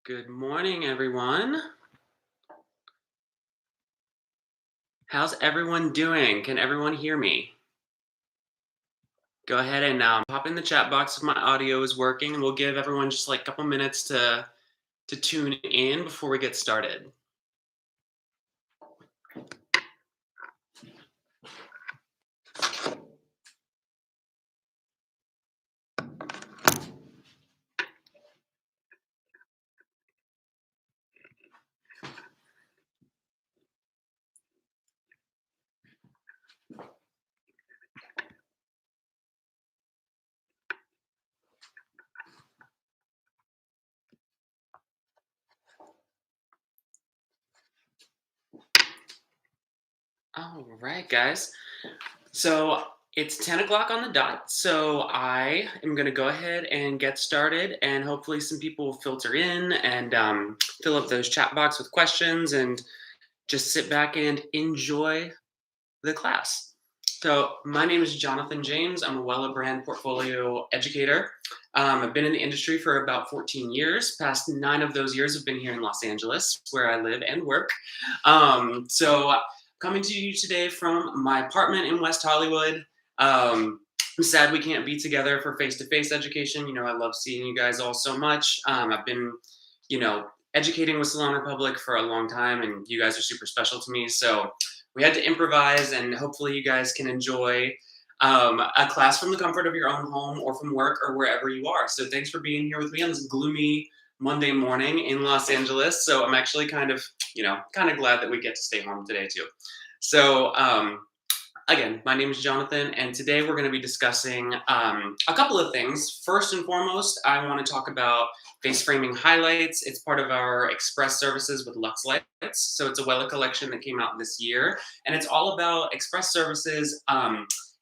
Good morning, everyone. How's everyone doing? Can everyone hear me? Go ahead and pop in the chat box if my audio is working, and we'll give everyone just like a couple minutes to tune in before we get started. All right, guys. So it's 10 o'clock on the dot. So I am going to go ahead and get started, and hopefully some people will filter in and fill up those chat box with questions and just sit back and enjoy the class. So my name is Jonathan James. I'm a Wella brand portfolio educator. I've been in the industry for about 14 years. Past 9 of those years have been here in Los Angeles, where I live and work. So coming to you today from my apartment in West Hollywood. I'm sad we can't be together for face-to-face education. I love seeing you guys all so much. I've been, educating with Salon Republic for a long time, and you guys are super special to me. So we had to improvise, and hopefully you guys can enjoy a class from the comfort of your own home or from work or wherever you are. So thanks for being here with me on this gloomy Monday morning in Los Angeles. So I'm actually kind of glad that we get to stay home today too. So again, my name is Jonathan, and today we're going to be discussing a couple of things. First and foremost, I want to talk about face framing highlights. It's part of our express services with Lux Lights. So it's a Wella collection that came out this year, and it's all about express services,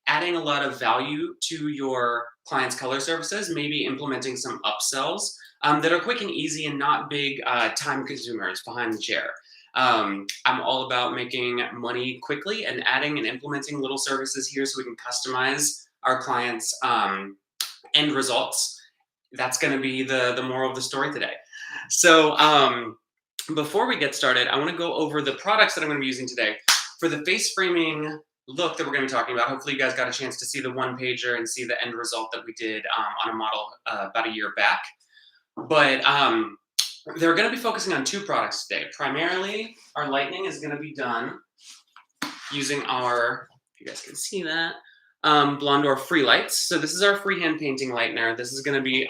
adding a lot of value to your client's color services, maybe implementing some upsells that are quick and easy and not big time consumers behind the chair. I'm all about making money quickly and adding and implementing little services here so we can customize our clients' end results. That's going to be the moral of the story today. So before we get started, I want to go over the products that I'm going to be using today. For the face framing look that we're going to be talking about, hopefully you guys got a chance to see the one pager and see the end result that we did on a model about a year back. But they're going to be focusing on 2 products today. Primarily, our lightning is going to be done using our, if you guys can see that, Blondor free lights. So this is our freehand painting lightener. This is going to be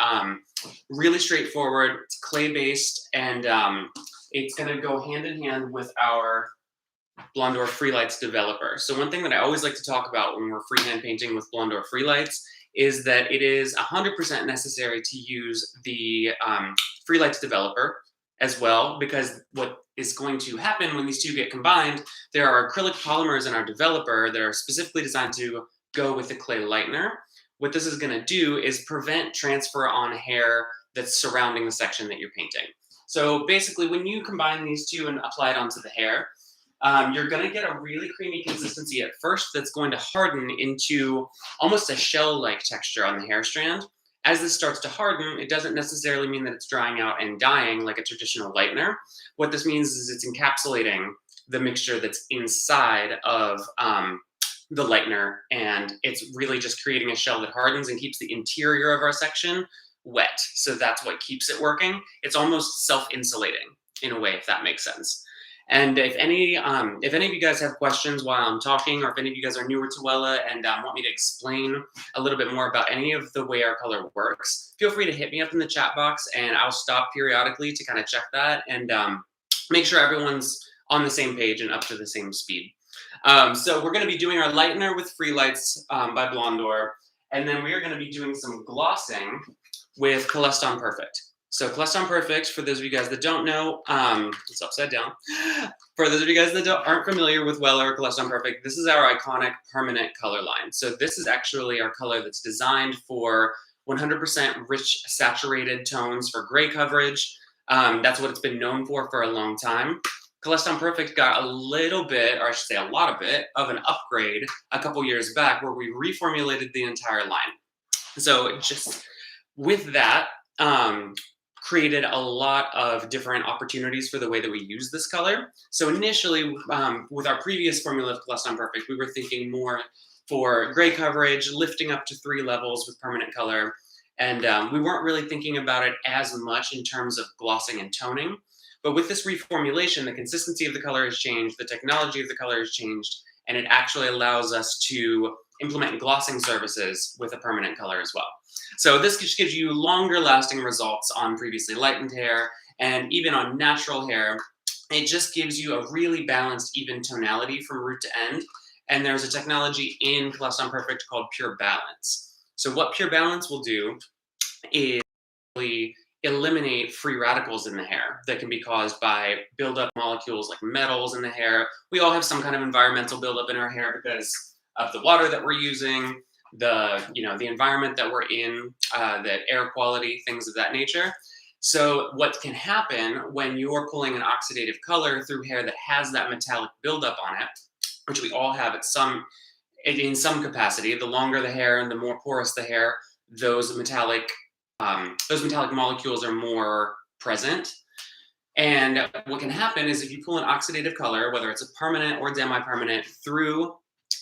really straightforward. It's clay-based, and it's going to go hand in hand with our Blondor free lights developer. So one thing that I always like to talk about when we're freehand painting with Blondor free lights is that it is 100% necessary to use the free lights developer as well, because what is going to happen when these two get combined, there are acrylic polymers in our developer that are specifically designed to go with the clay lightener. What this is going to do is prevent transfer on hair that's surrounding the section that you're painting. So basically, when you combine these two and apply it onto the hair, you're going to get a really creamy consistency at first that's going to harden into almost a shell-like texture on the hair strand. As this starts to harden, it doesn't necessarily mean that it's drying out and dying like a traditional lightener. What this means is it's encapsulating the mixture that's inside of the lightener, and it's really just creating a shell that hardens and keeps the interior of our section wet. So that's what keeps it working. It's almost self-insulating in a way, if that makes sense. And if any of you guys have questions while I'm talking, or if any of you guys are newer to Wella and want me to explain a little bit more about any of the way our color works, feel free to hit me up in the chat box, and I'll stop periodically to kind of check that and make sure everyone's on the same page and up to the same speed. So we're going to be doing our lightener with free lights by Blondor, and then we are going to be doing some glossing with Coleston Perfect. So Coleston Perfect, for those of you guys that don't know, it's upside down. For those of you guys that aren't familiar with Wella or Coleston Perfect, this is our iconic permanent color line. So this is actually our color that's designed for 100% rich saturated tones for gray coverage. That's what it's been known for a long time. Coleston Perfect got a little bit, or I should say a lot of it, of an upgrade a couple years back where we reformulated the entire line. So just with that, created a lot of different opportunities for the way that we use this color. So initially, with our previous formula of Plus Perfect, we were thinking more for gray coverage, lifting up to 3 levels with permanent color. And we weren't really thinking about it as much in terms of glossing and toning. But with this reformulation, the consistency of the color has changed, the technology of the color has changed, and it actually allows us to implement glossing services with a permanent color as well. So this just gives you longer lasting results on previously lightened hair, and even on natural hair. It just gives you a really balanced, even tonality from root to end. And there's a technology in Colostrum Perfect called Pure Balance. So what Pure Balance will do is eliminate free radicals in the hair that can be caused by buildup molecules like metals in the hair. We all have some kind of environmental buildup in our hair because of the water that we're using, the environment that we're in, the air quality, things of that nature. So what can happen when you're pulling an oxidative color through hair that has that metallic buildup on it, which we all have in some capacity, the longer the hair and the more porous the hair, those metallic molecules are more present. And what can happen is if you pull an oxidative color, whether it's a permanent or demi-permanent, through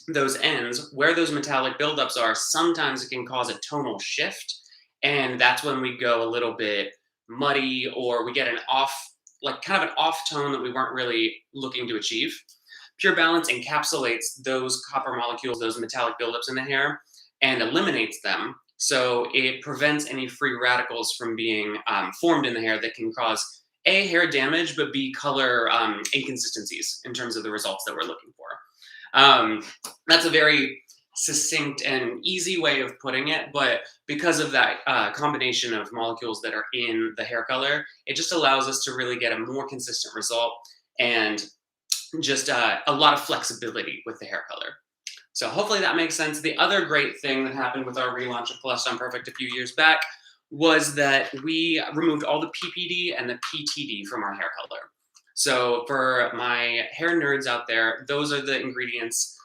those ends where those metallic buildups are, sometimes it can cause a tonal shift. And that's when we go a little bit muddy, or we get an kind of an off tone that we weren't really looking to achieve. Pure Balance encapsulates those copper molecules, those metallic buildups in the hair, and eliminates them. So it prevents any free radicals from being formed in the hair that can cause A, hair damage, but B, color inconsistencies in terms of the results that we're looking for. That's a very succinct and easy way of putting it, but because of that combination of molecules that are in the hair color, it just allows us to really get a more consistent result and just a lot of flexibility with the hair color. So hopefully that makes sense. The other great thing that happened with our relaunch of Colostrum Perfect a few years back was that we removed all the PPD and the PTD from our hair color. So for my hair nerds out there, those are the ingredients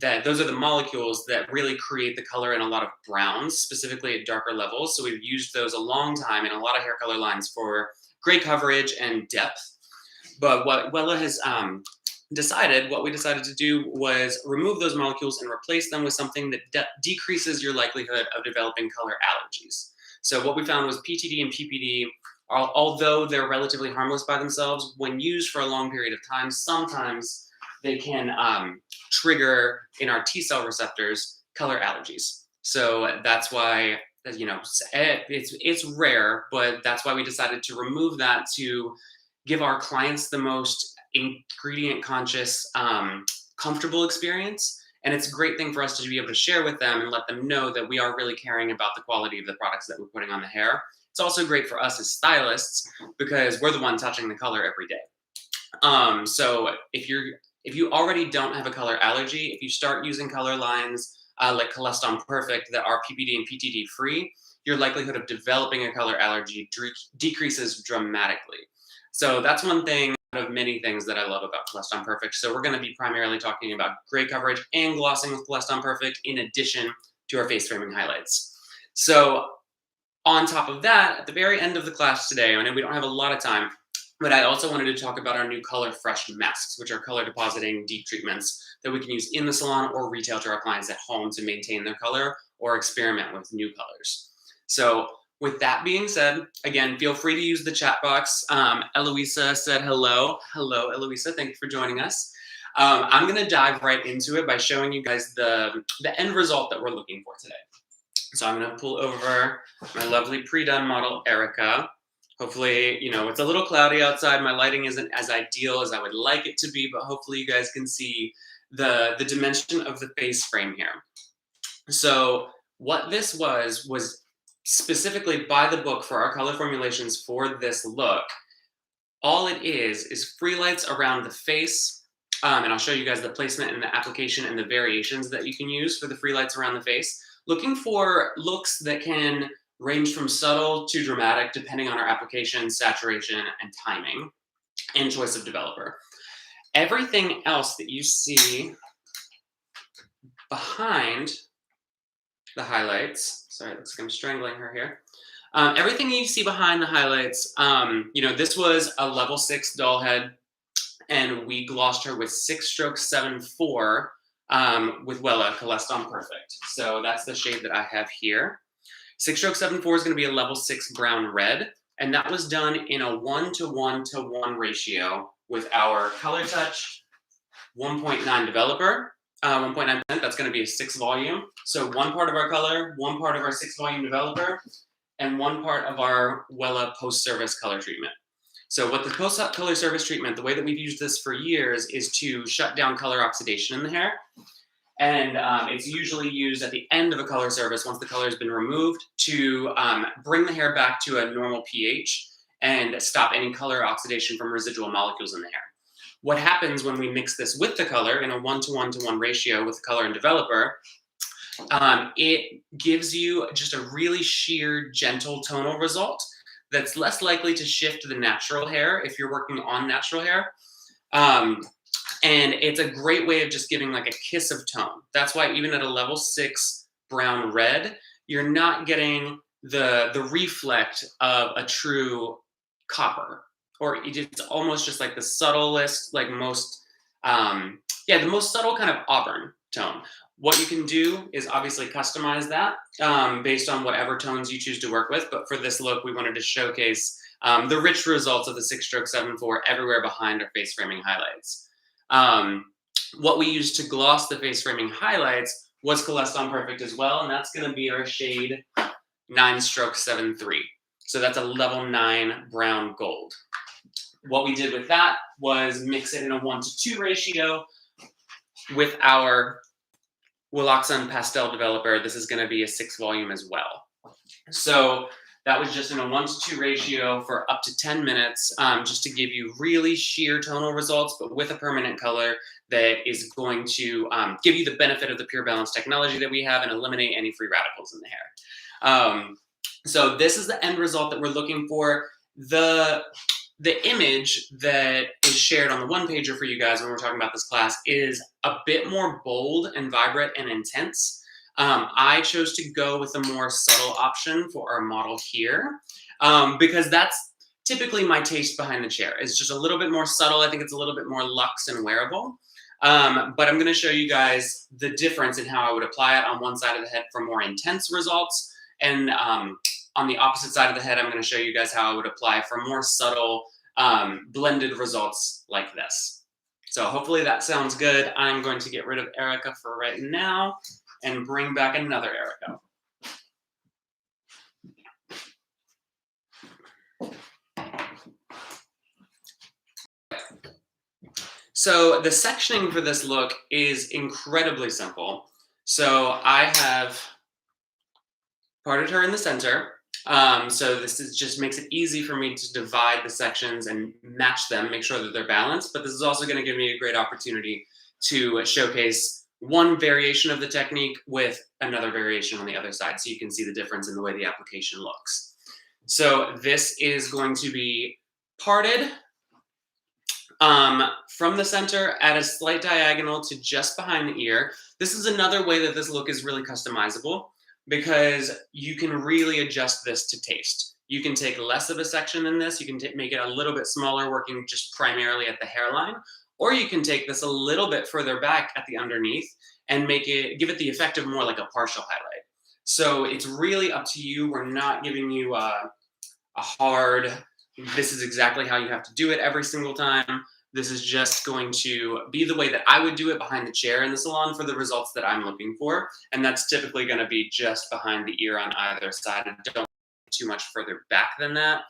those are the molecules that really create the color in a lot of browns, specifically at darker levels. So we've used those a long time in a lot of hair color lines for gray coverage and depth. But what Wella has what we decided to do was remove those molecules and replace them with something that decreases your likelihood of developing color allergies. So what we found was PTD and PPD, although they're relatively harmless by themselves, when used for a long period of time, sometimes they can trigger in our T cell receptors color allergies. So that's why, it's rare, but that's why we decided to remove that to give our clients the most ingredient conscious, comfortable experience. And it's a great thing for us to be able to share with them and let them know that we are really caring about the quality of the products that we're putting on the hair. It's also great for us as stylists because we're the one touching the color every day. So if you already don't have a color allergy, if you start using color lines like Colostrum Perfect that are PPD and PTD free, your likelihood of developing a color allergy decreases dramatically. So that's one thing out of many things that I love about Colostrum Perfect. So we're going to be primarily talking about gray coverage and glossing with Colostrum Perfect in addition to our face framing highlights. So on top of that, at the very end of the class today, I know we don't have a lot of time, but I also wanted to talk about our new Color Fresh masks, which are color depositing deep treatments that we can use in the salon or retail to our clients at home to maintain their color or experiment with new colors. So with that being said, again, feel free to use the chat box. Eloisa said hello. Hello, Eloisa. Thank you for joining us. I'm going to dive right into it by showing you guys the end result that we're looking for today. So I'm going to pull over my lovely pre-done model, Erica. Hopefully, it's a little cloudy outside. My lighting isn't as ideal as I would like it to be, but hopefully you guys can see the dimension of the face frame here. So what this was specifically by the book for our color formulations for this look. All it is free lights around the face. And I'll show you guys the placement and the application and the variations that you can use for the free lights around the face. Looking for looks that can range from subtle to dramatic depending on our application, saturation, and timing, and choice of developer. Everything else that you see behind the highlights, sorry, I'm strangling her here. Everything you see behind the highlights, this was a level 6 doll head, and we glossed her with 6-stroke 7-4 with Wella Celeston Perfect. So that's the shade that I have here. 6-stroke 7-4 is going to be a level 6 brown red, and that was done in a 1:1:1 ratio with our Color Touch 1.9 developer. 1.9%, that's going to be a 6 volume. So one part of our color, one part of our 6 volume developer, and one part of our Wella post-service color treatment. So what the post-color service treatment, the way that we've used this for years, is to shut down color oxidation in the hair. And it's usually used at the end of a color service once the color has been removed to bring the hair back to a normal pH and stop any color oxidation from residual molecules in the hair. What happens when we mix this with the color in a 1:1:1 ratio with the color and developer, it gives you just a really sheer, gentle tonal result that's less likely to shift the natural hair if you're working on natural hair. And it's a great way of just giving like a kiss of tone. That's why even at a level 6 brown red, you're not getting the reflect of a true copper, or it's almost just like the subtlest, like the most subtle kind of auburn tone. What you can do is obviously customize that based on whatever tones you choose to work with. But for this look, we wanted to showcase the rich results of the 6-stroke 7-4 everywhere behind our face framing highlights. What we used to gloss the face framing highlights was Celeston Perfect as well, and that's going to be our shade 9-stroke 7-3. So that's a level 9 brown gold. What we did with that was mix it in a 1:2 ratio with our Willoxon Pastel Developer. This is going to be a 6 volume as well. So that was just in a 1:2 ratio for up to 10 minutes, just to give you really sheer tonal results, but with a permanent color that is going to give you the benefit of the Pure Balance technology that we have and eliminate any free radicals in the hair. So this is the end result that we're looking for. The image that is shared on the one pager for you guys when we're talking about this class is a bit more bold and vibrant and intense. I chose to go with a more subtle option for our model here because that's typically my taste behind the chair. It's just a little bit more subtle. I think it's a little bit more luxe and wearable. But I'm going to show you guys the difference in how I would apply it on one side of the head for more intense results. And on the opposite side of the head, I'm going to show you guys how I would apply for more subtle blended results like this. So hopefully that sounds good. I'm going to get rid of Erica for right now and bring back another Erica. So the sectioning for this look is incredibly simple. So I have parted her in the center. So this just makes it easy for me to divide the sections and match them, make sure that they're balanced. But this is also going to give me a great opportunity to showcase one variation of the technique with another variation on the other side, so you can see the difference in the way the application looks. So this is going to be parted from the center at a slight diagonal to just behind the ear. This is another way that this look is really customizable, because you can really adjust this to taste. You can take less of a section than this. You can make it a little bit smaller, working just primarily at the hairline, or you can take this a little bit further back at the underneath and give it the effect of more like a partial highlight. So it's really up to you. We're not giving you a hard, this is exactly how you have to do it every single time. This is just going to be the way that I would do it behind the chair in the salon for the results that I'm looking for. And that's typically going to be just behind the ear on either side. And don't too much further back than that.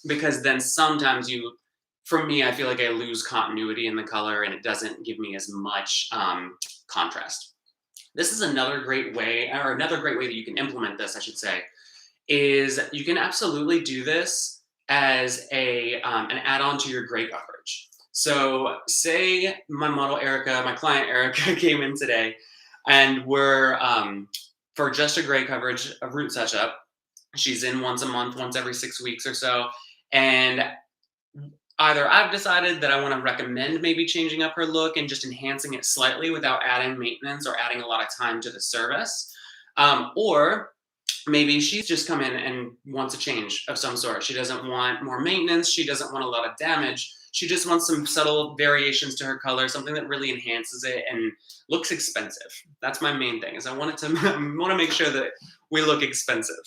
Because then sometimes for me, I feel like I lose continuity in the color and it doesn't give me as much contrast. This is another great way that you can implement this, I should say, is you can absolutely do this as an add-on to your gray coverage. So say my client Erica came in today, and we're for just a gray coverage, a root touch-up. She's in once a month, once every 6 weeks or so, and either I've decided that I want to recommend maybe changing up her look and just enhancing it slightly without adding maintenance or adding a lot of time to the service, or maybe she's just come in and wants a change of some sort. She doesn't want more maintenance. She doesn't want a lot of damage. She just wants some subtle variations to her color, something that really enhances it and looks expensive. That's my main thing. Is I want it to I want to make sure that we look expensive.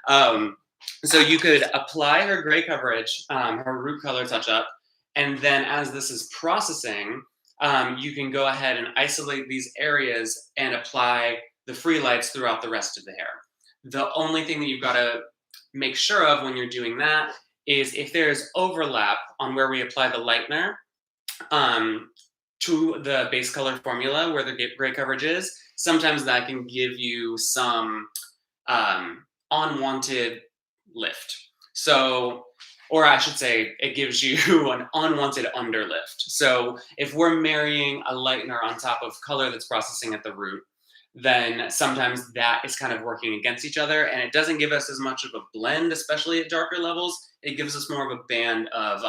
Um, so you could apply her gray coverage, her root color touch up, and then as this is processing, you can go ahead and isolate these areas and apply the free lights throughout the rest of the hair. The only thing that you've got to make sure of when you're doing that is if there's overlap on where we apply the lightener um, to the base color formula where the gray coverage is, sometimes that can give you some unwanted lift. So, or I should say, it gives you an unwanted underlift. So, if we're marrying a lightener on top of color that's processing at the root, then sometimes that is kind of working against each other and it doesn't give us as much of a blend, especially at darker levels. It gives us more of a band of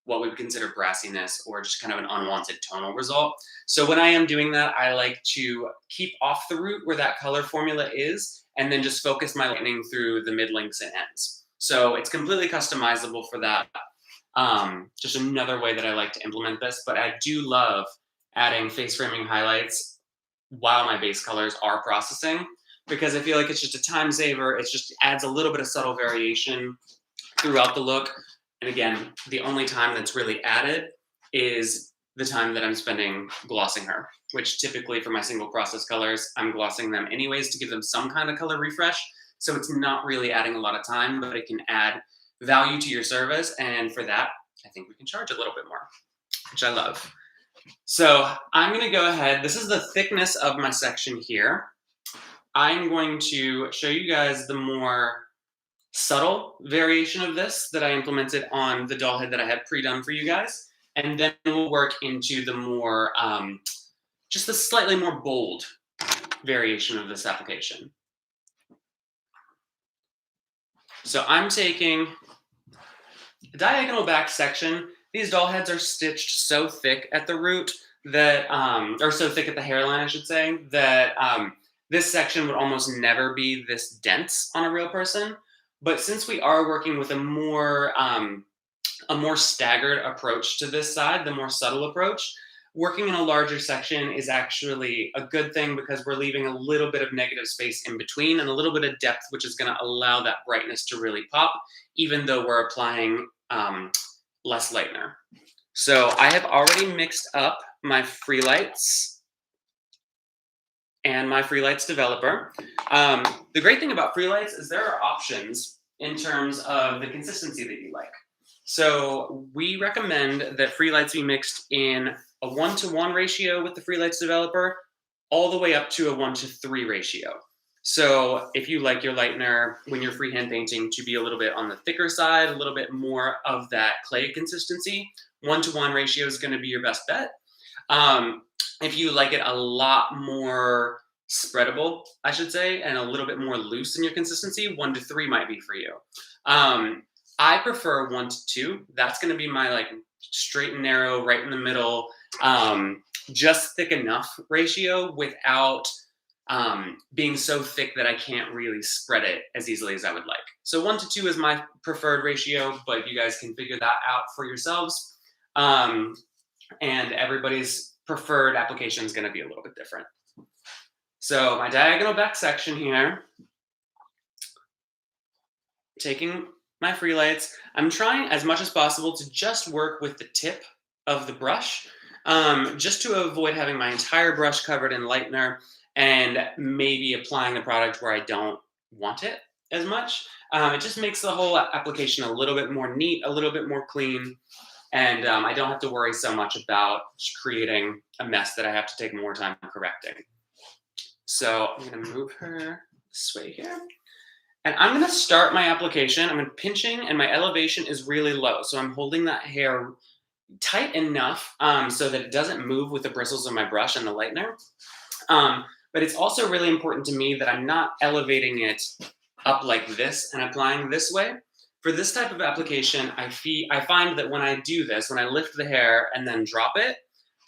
what we would consider brassiness or just kind of an unwanted tonal result. So when I am doing that, I like to keep off the root where that color formula is and then just focus my lightning through the mid links and ends. So it's completely customizable for that. Just another way that I like to implement this, but I do love adding face framing highlights while my base colors are processing because I feel like it's just a time saver. It just adds a little bit of subtle variation throughout the look. And again, the only time that's really added is the time that I'm spending glossing her, which typically for my single process colors, I'm glossing them anyways to give them some kind of color refresh. So it's not really adding a lot of time, but it can add value to your service. And for that, I think we can charge a little bit more, which I love. So I'm going to go ahead. This is the thickness of my section here. I'm going to show you guys the more subtle variation of this that I implemented on the doll head that I had pre-done for you guys. And then we'll work into the more, just the slightly more bold variation of this application. So I'm taking a diagonal back section. These doll heads are stitched so thick at the root that, or so thick at the hairline, I should say, that this section would almost never be this dense on a real person. But since we are working with a more staggered approach to this side, the more subtle approach, working in a larger section is actually a good thing because we're leaving a little bit of negative space in between and a little bit of depth, which is going to allow that brightness to really pop, even though we're applying less lightener. So I have already mixed up my free lights and my free lights developer. The great thing about free lights is there are options in terms of the consistency that you like. So we recommend that free lights be mixed in a 1-to-1 ratio with the free lights developer, all the way up to a 1-to-3 ratio. So if you like your lightener when you're freehand painting to be a little bit on the thicker side, a little bit more of that clay consistency, 1-to-1 ratio is going to be your best bet. If you like it a lot more spreadable, I should say, and a little bit more loose in your consistency, 1-to-3 might be for you. I prefer 1-to-2. That's going to be my like straight and narrow, right in the middle, just thick enough ratio without being so thick that I can't really spread it as easily as I would like. So 1-to-2 is my preferred ratio, but you guys can figure that out for yourselves. And everybody's preferred application is going to be a little bit different. So my diagonal back section here, taking my free lights, I'm trying as much as possible to just work with the tip of the brush, just to avoid having my entire brush covered in lightener and maybe applying the product where I don't want it as much. It just makes the whole application a little bit more neat, a little bit more clean. And I don't have to worry so much about creating a mess that I have to take more time correcting. So I'm going to move her this way here. And I'm going to start my application. I'm pinching and my elevation is really low. So I'm holding that hair tight enough so that it doesn't move with the bristles of my brush and the lightener. But it's also really important to me that I'm not elevating it up like this and applying this way. For this type of application, I find that when I do this, when I lift the hair and then drop it,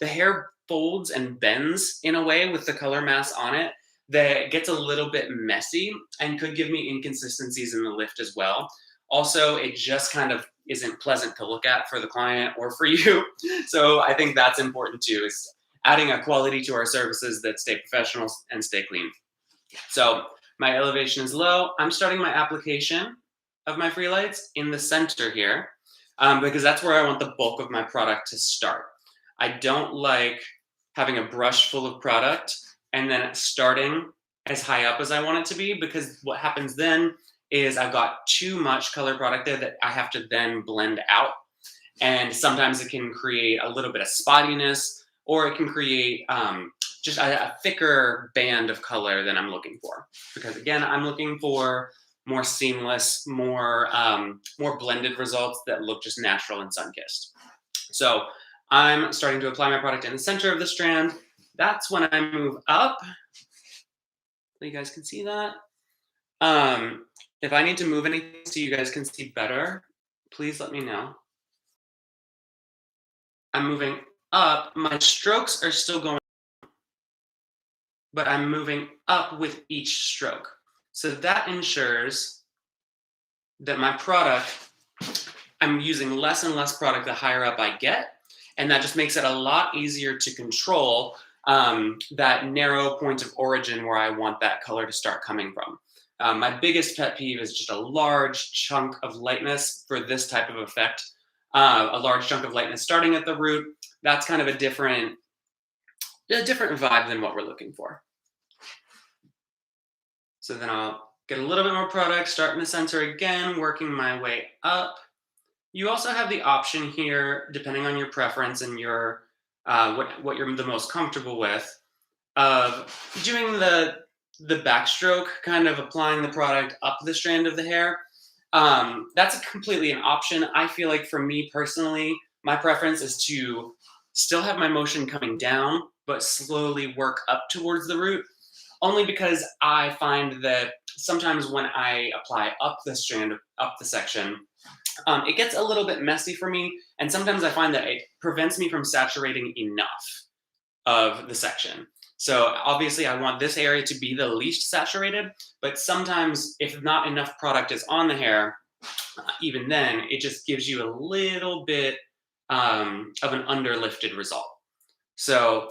the hair folds and bends in a way with the color mass on it that gets a little bit messy and could give me inconsistencies in the lift as well. Also, it just kind of isn't pleasant to look at for the client or for you. So I think that's important too, is adding a quality to our services that stay professional and stay clean. So my elevation is low. I'm starting my application of my free lights in the center here, because that's where I want the bulk of my product to start. I don't like having a brush full of product and then starting as high up as I want it to be, because what happens then is I've got too much color product there that I have to then blend out. And sometimes it can create a little bit of spottiness, or it can create just a thicker band of color than I'm looking for. Because again, I'm looking for more seamless, more blended results that look just natural and sun-kissed. So I'm starting to apply my product in the center of the strand. That's when I move up. So you guys can see that. If I need to move anything so you guys can see better, please let me know. I'm moving up. My strokes are still going, but I'm moving up with each stroke. So that ensures that my product, I'm using less and less product the higher up I get. And that just makes it a lot easier to control that narrow point of origin where I want that color to start coming from. My biggest pet peeve is just a large chunk of lightness for this type of effect. A large chunk of lightness starting at the root. That's kind of a different vibe than what we're looking for. So then I'll get a little bit more product, start in the center again, working my way up. You also have the option here, depending on your preference and your what you're the most comfortable with, of doing the backstroke, kind of applying the product up the strand of the hair. That's completely an option. I feel like for me personally, my preference is to still have my motion coming down, but slowly work up towards the root. Only because I find that sometimes when I apply up the strand, up the section, it gets a little bit messy for me. And sometimes I find that it prevents me from saturating enough of the section. So obviously I want this area to be the least saturated, but sometimes if not enough product is on the hair, even then it just gives you a little bit of an underlifted result. So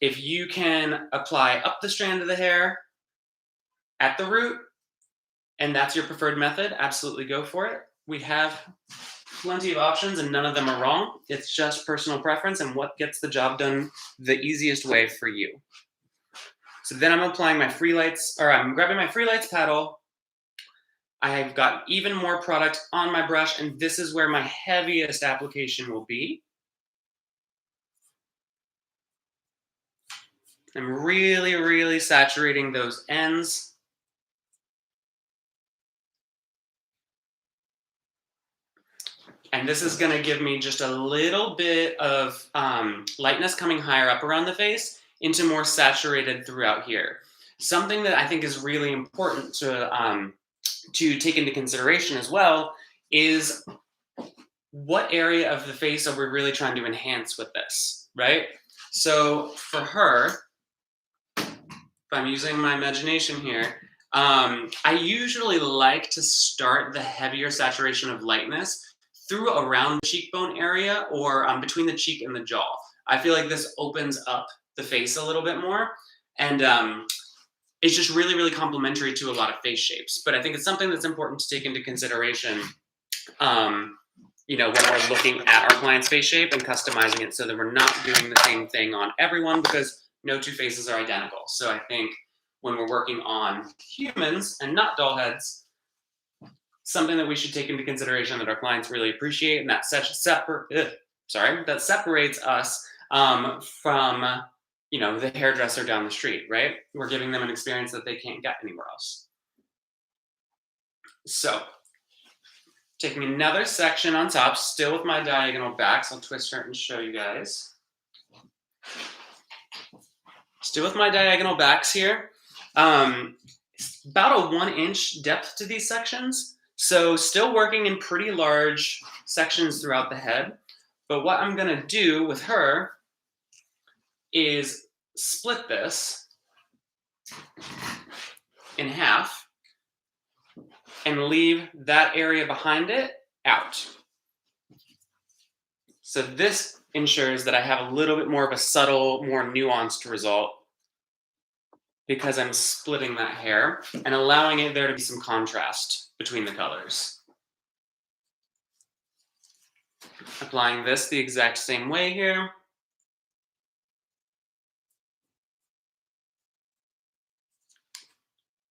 if you can apply up the strand of the hair at the root, and that's your preferred method, absolutely go for it. We have plenty of options and none of them are wrong. It's just personal preference and what gets the job done the easiest way for you. So then I'm applying my free lights, or I'm grabbing my free lights paddle. I've got even more product on my brush, and this is where my heaviest application will be. I'm really, really saturating those ends. And this is going to give me just a little bit of lightness coming higher up around the face into more saturated throughout here. Something that I think is really important to take into consideration as well is what area of the face are we really trying to enhance with this, right? So for her, if I'm using my imagination here, I usually like to start the heavier saturation of lightness through around the cheekbone area or between the cheek and the jaw. I feel like this opens up the face a little bit more, and it's just really, really complementary to a lot of face shapes. But I think it's something that's important to take into consideration, when we're looking at our client's face shape and customizing it so that we're not doing the same thing on everyone, because no two faces are identical. So I think when we're working on humans and not doll heads, something that we should take into consideration that our clients really appreciate, and that separates us from the hairdresser down the street, right? We're giving them an experience that they can't get anywhere else. So taking another section on top, still with my diagonal backs. I'll twist her and show you guys. Still with my diagonal backs here. About a 1-inch depth to these sections. So still working in pretty large sections throughout the head. But what I'm going to do with her is split this in half and leave that area behind it out. So this ensures that I have a little bit more of a subtle, more nuanced result because I'm splitting that hair and allowing it there to be some contrast between the colors. Applying this the exact same way here.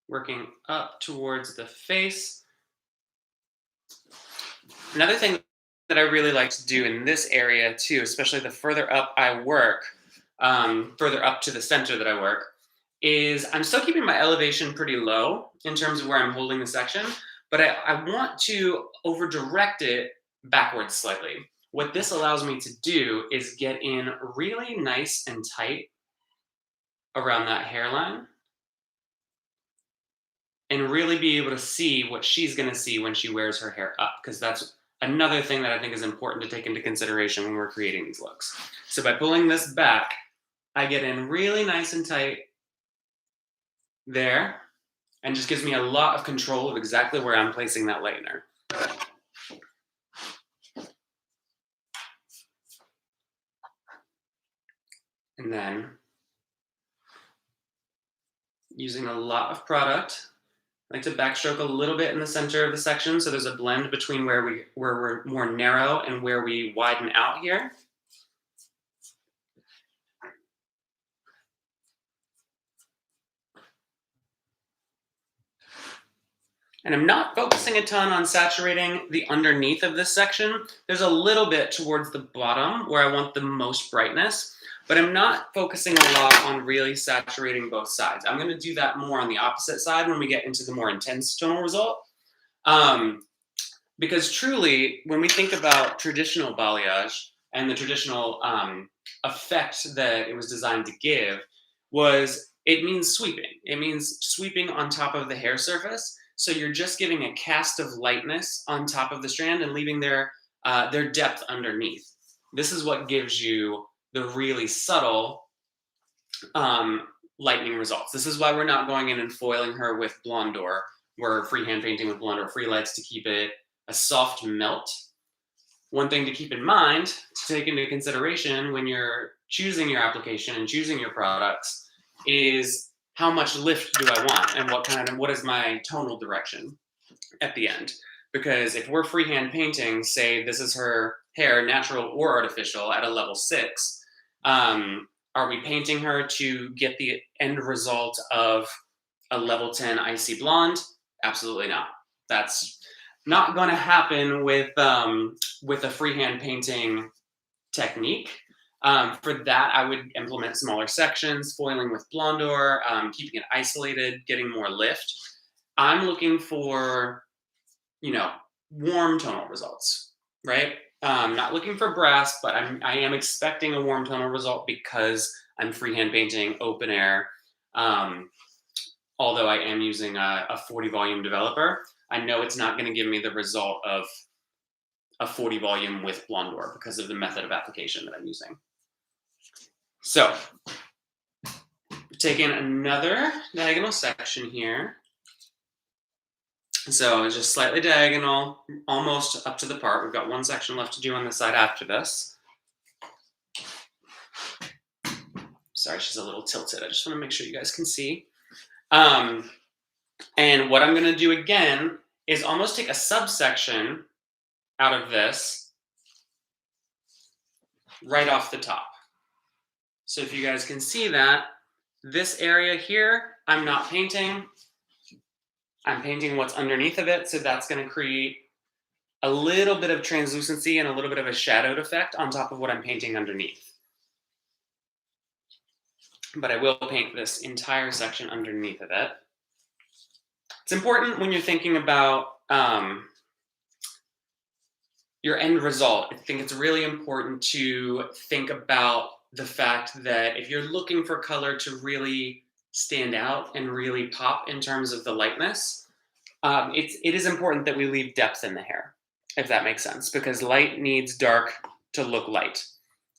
Working up towards the face. Another thing that I really like to do in this area too, especially the further up I work, further up to the center that I work, is I'm still keeping my elevation pretty low in terms of where I'm holding the section, but I want to over direct it backwards slightly. What this allows me to do is get in really nice and tight around that hairline and really be able to see what she's going to see when she wears her hair up, because that's another thing that I think is important to take into consideration when we're creating these looks. So by pulling this back, I get in really nice and tight there, and just gives me a lot of control of exactly where I'm placing that lightener. And then using a lot of product, I like to backstroke a little bit in the center of the section so there's a blend between where we're more narrow and where we widen out here. And I'm not focusing a ton on saturating the underneath of this section. There's a little bit towards the bottom where I want the most brightness, but I'm not focusing a lot on really saturating both sides. I'm going to do that more on the opposite side when we get into the more intense tonal result. Because truly, when we think about traditional balayage and the traditional effect that it was designed to give, it means sweeping. It means sweeping on top of the hair surface. So you're just giving a cast of lightness on top of the strand and leaving their depth underneath. This is what gives you the really subtle lightning results. This is why we're not going in and foiling her with Blondor. We're freehand painting with Blondor Free Lights to keep it a soft melt. One thing to keep in mind, to take into consideration when you're choosing your application and choosing your products, is how much lift do I want and what is my tonal direction at the end. Because if we're freehand painting, say this is her hair, natural or artificial, at a level 6, are we painting her to get the end result of a level 10 icy blonde? Absolutely not. That's not going to happen with a freehand painting technique. For that, I would implement smaller sections, foiling with Blondor, keeping it isolated, getting more lift. I'm looking for, warm tonal results, right? Not looking for brass, but I am expecting a warm tonal result because I'm freehand painting open air. Although I am using a 40 volume developer, I know it's not going to give me the result of a 40 volume with Blondor because of the method of application that I'm using. So, taking another diagonal section here. So just slightly diagonal, almost up to the part. We've got one section left to do on the side after this. Sorry, she's a little tilted. I just want to make sure you guys can see. And what I'm going to do again is almost take a subsection out of this right off the top. So if you guys can see that, this area here, I'm not painting. I'm painting what's underneath of it, so that's going to create a little bit of translucency and a little bit of a shadowed effect on top of what I'm painting underneath. But I will paint this entire section underneath of it. It's important when you're thinking about your end result. I think it's really important to think about the fact that if you're looking for color to really stand out and really pop in terms of the lightness, it is important that we leave depth in the hair, if that makes sense, because light needs dark to look light.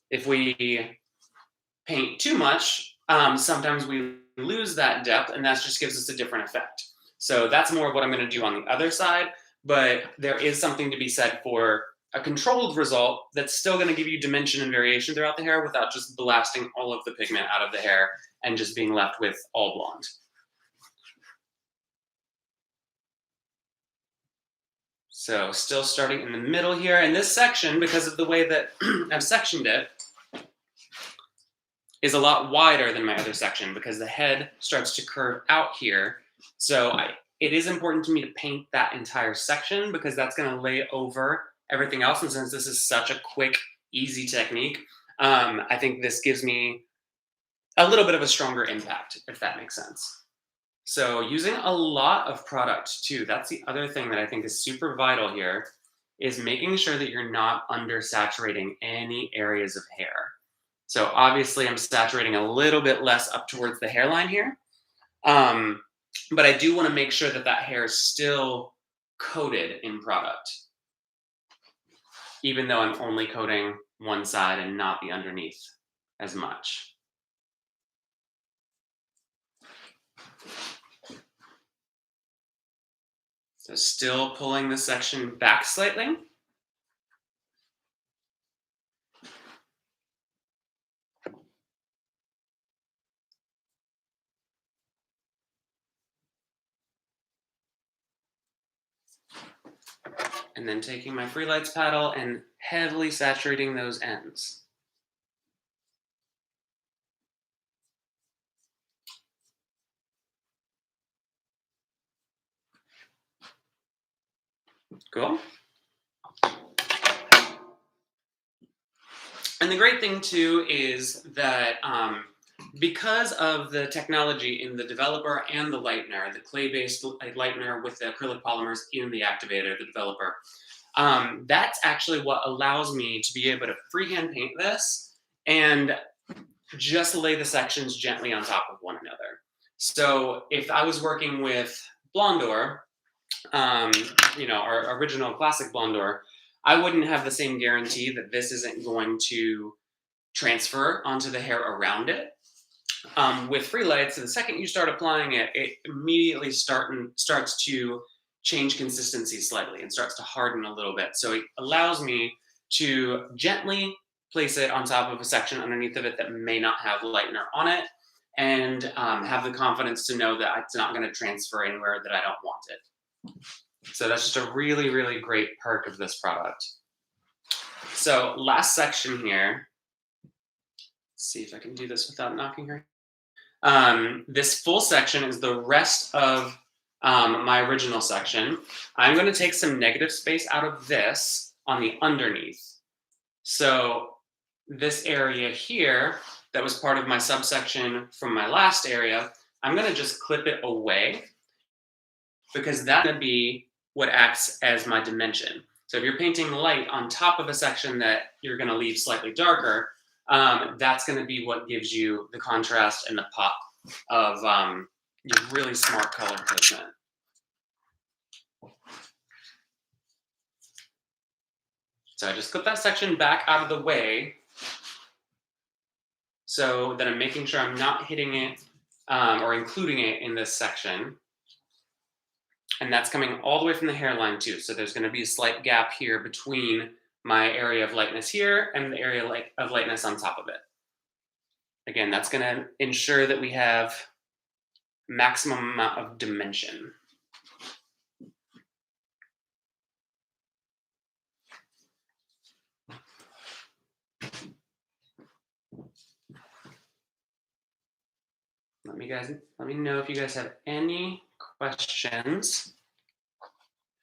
If we paint too much, sometimes we lose that depth, and that just gives us a different effect. So that's more of what I'm going to do on the other side, but there is something to be said for a controlled result that's still going to give you dimension and variation throughout the hair without just blasting all of the pigment out of the hair and just being left with all blonde. So still starting in the middle here, and this section, because of the way that I've sectioned it, is a lot wider than my other section because the head starts to curve out here. So it is important to me to paint that entire section because that's going to lay over everything else. And since this is such a quick, easy technique, I think this gives me a little bit of a stronger impact, if that makes sense. So using a lot of product too, that's the other thing that I think is super vital here, is making sure that you're not undersaturating any areas of hair. So obviously I'm saturating a little bit less up towards the hairline here. But I do want to make sure that that hair is still coated in product, even though I'm only coating one side and not the underneath as much. So still pulling the section back slightly. And then taking my free lights paddle and heavily saturating those ends. Cool. And the great thing too is that because of the technology in the developer and the lightener, the clay-based lightener with the acrylic polymers in the activator, the developer, that's actually what allows me to be able to freehand paint this and just lay the sections gently on top of one another. So if I was working with Blondor, our original classic Blondor, I wouldn't have the same guarantee that this isn't going to transfer onto the hair around it. With free lights, the second you start applying it, it immediately starts to change consistency slightly and starts to harden a little bit. So it allows me to gently place it on top of a section underneath of it that may not have lightener on it, and have the confidence to know that it's not going to transfer anywhere that I don't want it. So that's just a really, really great perk of this product. So last section here. Let's see if I can do this without knocking her. This full section is the rest of my original section. I'm going to take some negative space out of this on the underneath. So this area here that was part of my subsection from my last area, I'm going to just clip it away because that's going to be what acts as my dimension. So if you're painting light on top of a section that you're going to leave slightly darker, that's going to be what gives you the contrast and the pop of your really smart color pigment. So I just clip that section back out of the way so that I'm making sure I'm not hitting it or including it in this section. And that's coming all the way from the hairline too. So there's going to be a slight gap here between my area of lightness here and the area of lightness on top of it. Again, that's going to ensure that we have maximum amount of dimension. Let me know if you guys have any questions.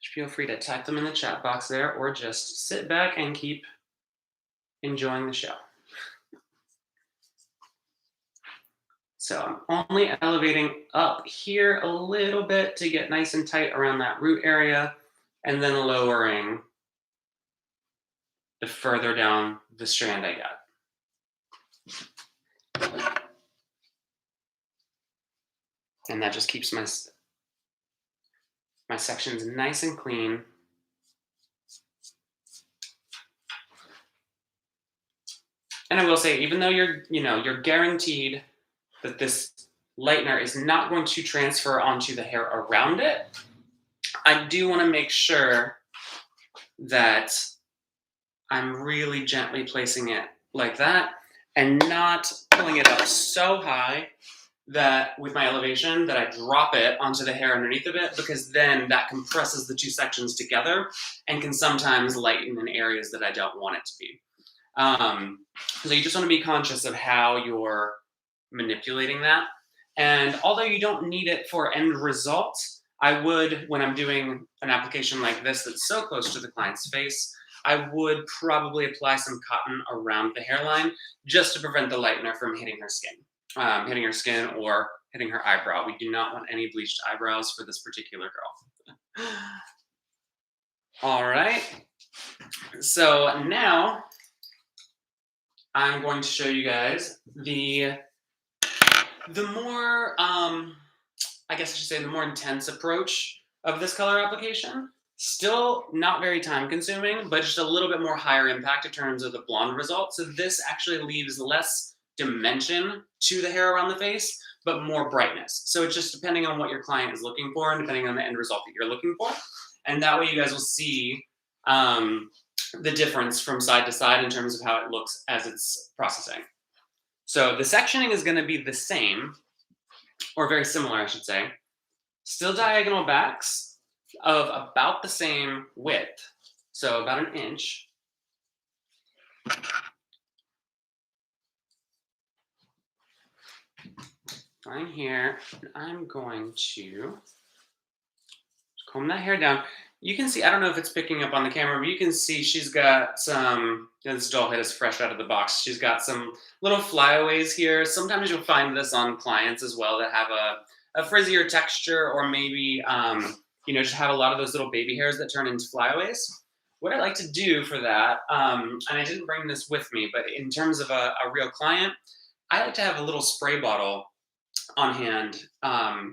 Feel free to type them in the chat box there, or just sit back and keep enjoying the show. So I'm only elevating up here a little bit to get nice and tight around that root area, and then lowering the further down the strand I got. And that just keeps my sections nice and clean. And I will say, even though you're guaranteed that this lightener is not going to transfer onto the hair around it, I do want to make sure that I'm really gently placing it like that and not pulling it up so high that with my elevation that I drop it onto the hair underneath of it, because then that compresses the two sections together and can sometimes lighten in areas that I don't want it to be. So you just want to be conscious of how you're manipulating that. And although you don't need it for end result, I would, when I'm doing an application like this that's so close to the client's face, I would probably apply some cotton around the hairline just to prevent the lightener from hitting her skin or hitting her eyebrow. We do not want any bleached eyebrows for this particular girl. All right. So now I'm going to show you guys the more, I guess I should say, the more intense approach of this color application. Still not very time consuming, but just a little bit more higher impact in terms of the blonde result. So this actually leaves less dimension to the hair around the face, but more brightness. So it's just depending on what your client is looking for and depending on the end result that you're looking for. And that way you guys will see the difference from side to side in terms of how it looks as it's processing. So the sectioning is going to be the same, or very similar, I should say. Still diagonal backs of about the same width, so about an inch. Fine here, I'm going to comb that hair down. You can see, I don't know if it's picking up on the camera, but you can see she's got some, this doll head is fresh out of the box. She's got some little flyaways here. Sometimes you'll find this on clients as well that have a frizzier texture, or maybe, just have a lot of those little baby hairs that turn into flyaways. What I like to do for that, and I didn't bring this with me, but in terms of a real client, I like to have a little spray bottle on hand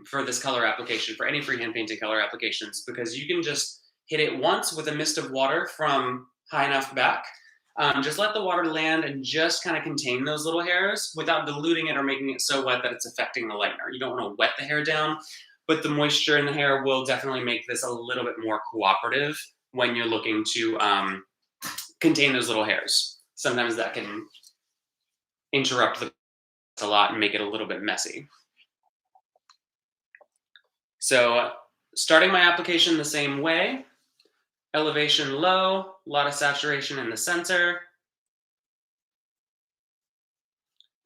for this color application, for any freehand painting color applications, because you can just hit it once with a mist of water from high enough back. Just let the water land and just kind of contain those little hairs without diluting it or making it so wet that it's affecting the lightener. You don't want to wet the hair down, but the moisture in the hair will definitely make this a little bit more cooperative when you're looking to contain those little hairs. Sometimes that can interrupt the a lot and make it a little bit messy. So starting my application the same way, elevation low, a lot of saturation in the center.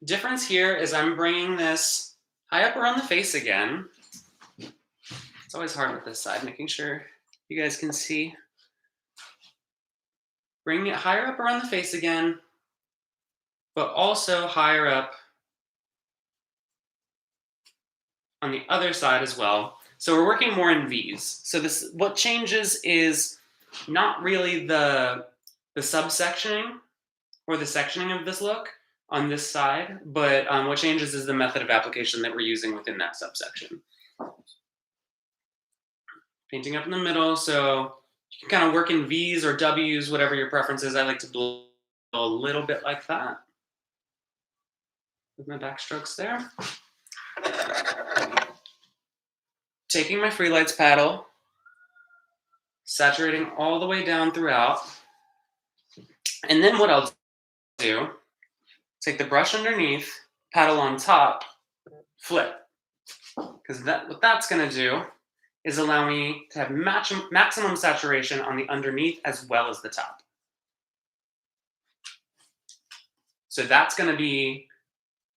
Difference here is I'm bringing this high up around the face again. It's always hard with this side, making sure you guys can see. Bringing it higher up around the face again, but also higher up on the other side as well. So we're working more in V's. So this, what changes is not really the subsectioning or the sectioning of this look on this side, but what changes is the method of application that we're using within that subsection. Painting up in the middle, so you can kind of work in V's or W's, whatever your preference is. I like to blow a little bit like that with my back strokes there. Taking my Free Lights paddle, saturating all the way down throughout. And then what I'll do, take the brush underneath, paddle on top, flip. Because what that's going to do is allow me to have maximum saturation on the underneath as well as the top. So that's going to be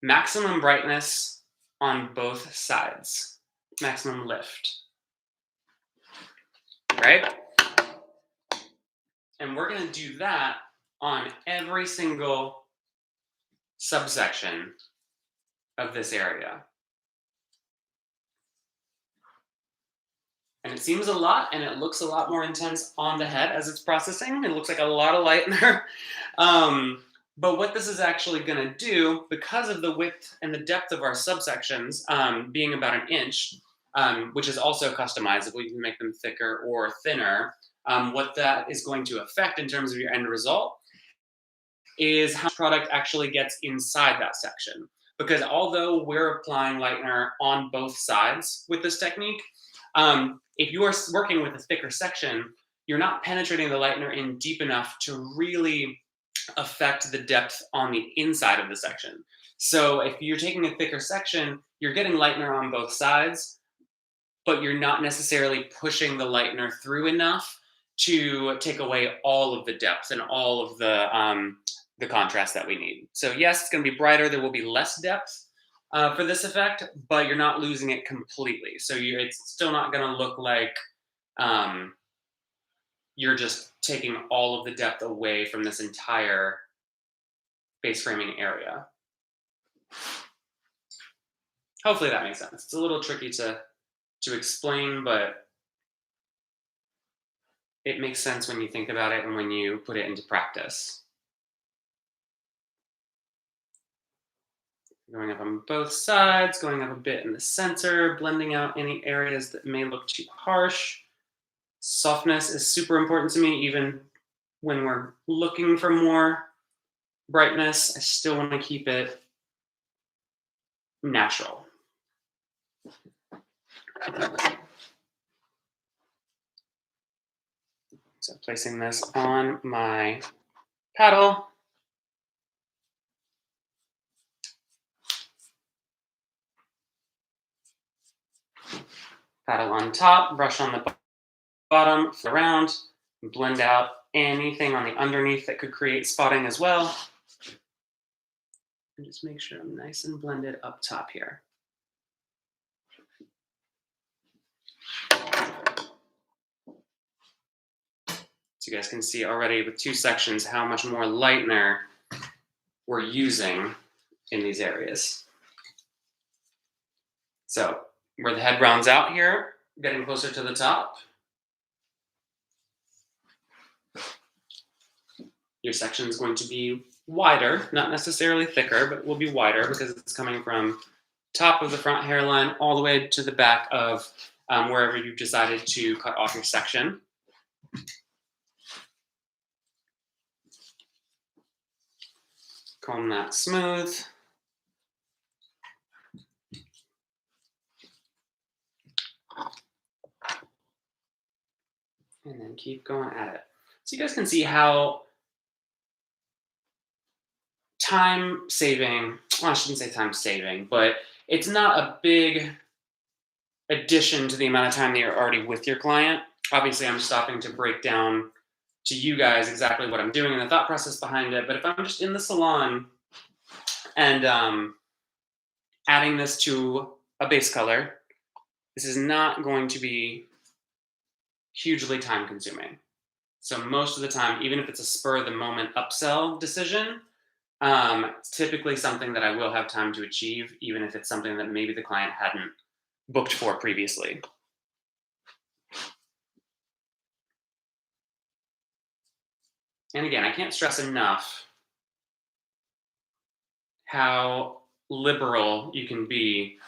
maximum brightness on both sides. Maximum lift, right? And we're going to do that on every single subsection of this area. And it seems a lot, and it looks a lot more intense on the head as it's processing. It looks like a lot of lightener. But what this is actually going to do, because of the width and the depth of our subsections being about an inch, which is also customizable, you can make them thicker or thinner, what that is going to affect in terms of your end result is how much product actually gets inside that section. because although we're applying lightener on both sides with this technique, if you are working with a thicker section, you're not penetrating the lightener in deep enough to really affect the depth on the inside of the section. So if you're taking a thicker section, you're getting lightener on both sides, but you're not necessarily pushing the lightener through enough to take away all of the depth and all of the contrast that we need. So yes, it's going to be brighter. There will be less depth for this effect, but you're not losing it completely. So it's still not going to look like um, you're just taking all of the depth away from this entire base framing area. Hopefully that makes sense. It's a little tricky to explain, but it makes sense when you think about it and when you put it into practice. Going up on both sides, going up a bit in the center, blending out any areas that may look too harsh. Softness is super important to me, even when we're looking for more brightness. I still want to keep it natural. So placing this on my paddle. Paddle on top, brush on the bottom, around, blend out anything on the underneath that could create spotting as well. And just make sure I'm nice and blended up top here. So you guys can see already with two sections how much more lightener we're using in these areas. So where the head rounds out here, getting closer to the top, your section is going to be wider, not necessarily thicker, but it will be wider because it's coming from top of the front hairline all the way to the back of wherever you've decided to cut off your section. Comb that smooth. And then keep going at it. So you guys can see how time saving, well, I shouldn't say time saving, but it's not a big addition to the amount of time that you're already with your client. Obviously, I'm stopping to break down to you guys exactly what I'm doing and the thought process behind it. But if I'm just in the salon and adding this to a base color, this is not going to be hugely time consuming. So most of the time, even if it's a spur of the moment upsell decision, it's typically something that I will have time to achieve, even if it's something that maybe the client hadn't booked for previously. And again, I can't stress enough how liberal you can be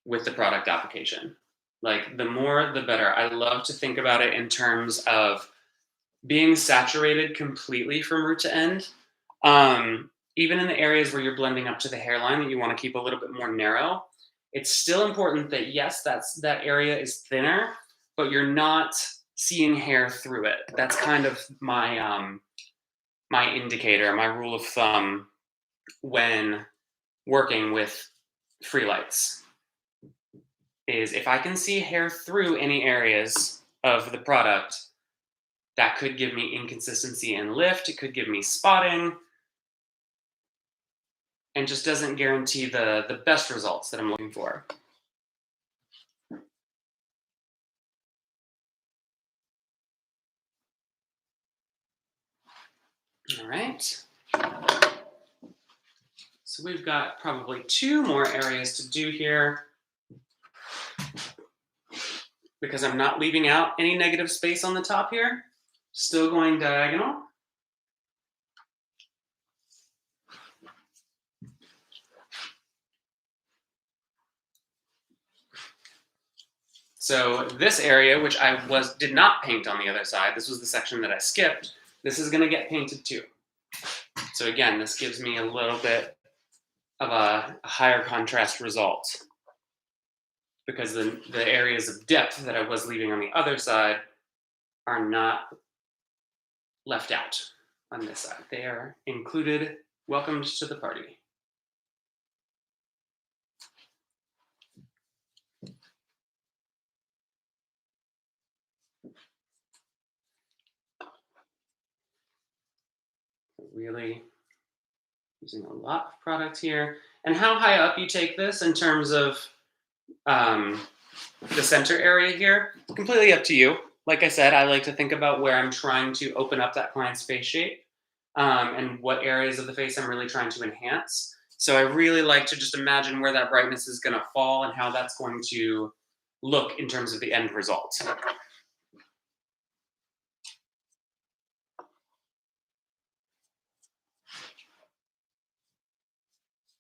with the product application. Like the more, the better. I love to think about it in terms of being saturated completely from root to end. Even in the areas where you're blending up to the hairline that you want to keep a little bit more narrow, it's still important that yes, that area is thinner, but you're not seeing hair through it. That's kind of my my indicator, my rule of thumb when working with free lights is if I can see hair through any areas of the product, that could give me inconsistency in lift. It could give me spotting, and just doesn't guarantee the best results that I'm looking for. All right. So we've got probably 2 more areas to do here because I'm not leaving out any negative space on the top here. Still going diagonal. So this area, which I did not paint on the other side, this was the section that I skipped, this is going to get painted too. So again, this gives me a little bit of a higher contrast result, because the areas of depth that I was leaving on the other side are not left out on this side. They are included, welcomed to the party. Really using a lot of product here. And how high up you take this in terms of the center area here, completely up to you. Like I said, I like to think about where I'm trying to open up that client's face shape, and what areas of the face I'm really trying to enhance. So I really like to just imagine where that brightness is going to fall and how that's going to look in terms of the end result.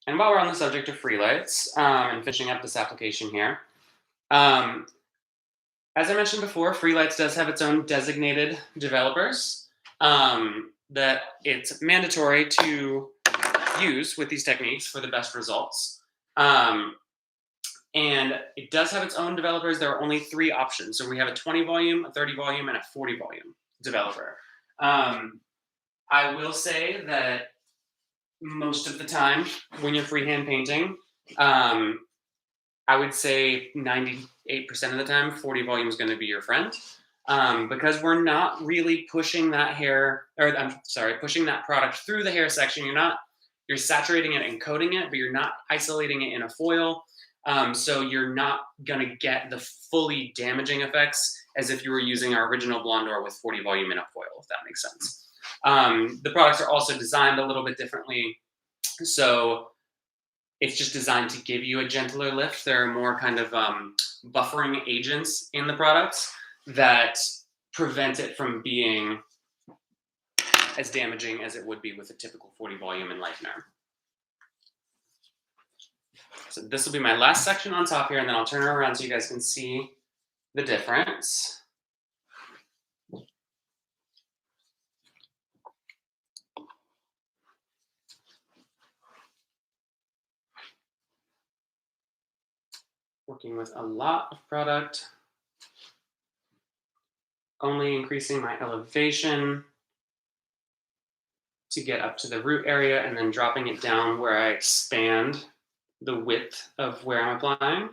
And while we're on the subject of free lights, and finishing up this application here, as I mentioned before, Freelights does have its own designated developers that it's mandatory to use with these techniques for the best results. And it does have its own developers. There are only 3 options. So we have a 20 volume, a 30 volume, and a 40 volume developer. I will say that most of the time when you're freehand painting, I would say 98% of the time, 40 volume is going to be your friend, because we're not really pushing that pushing that product through the hair section. You're saturating it and coating it, but you're not isolating it in a foil. So you're not going to get the fully damaging effects as if you were using our original Blondor with 40 volume in a foil, if that makes sense. The products are also designed a little bit differently. So it's just designed to give you a gentler lift. There are more kind of buffering agents in the products that prevent it from being as damaging as it would be with a typical 40 volume and lightener. So this will be my last section on top here, and then I'll turn it around so you guys can see the difference. Working with a lot of product, only increasing my elevation to get up to the root area, and then dropping it down where I expand the width of where I'm applying.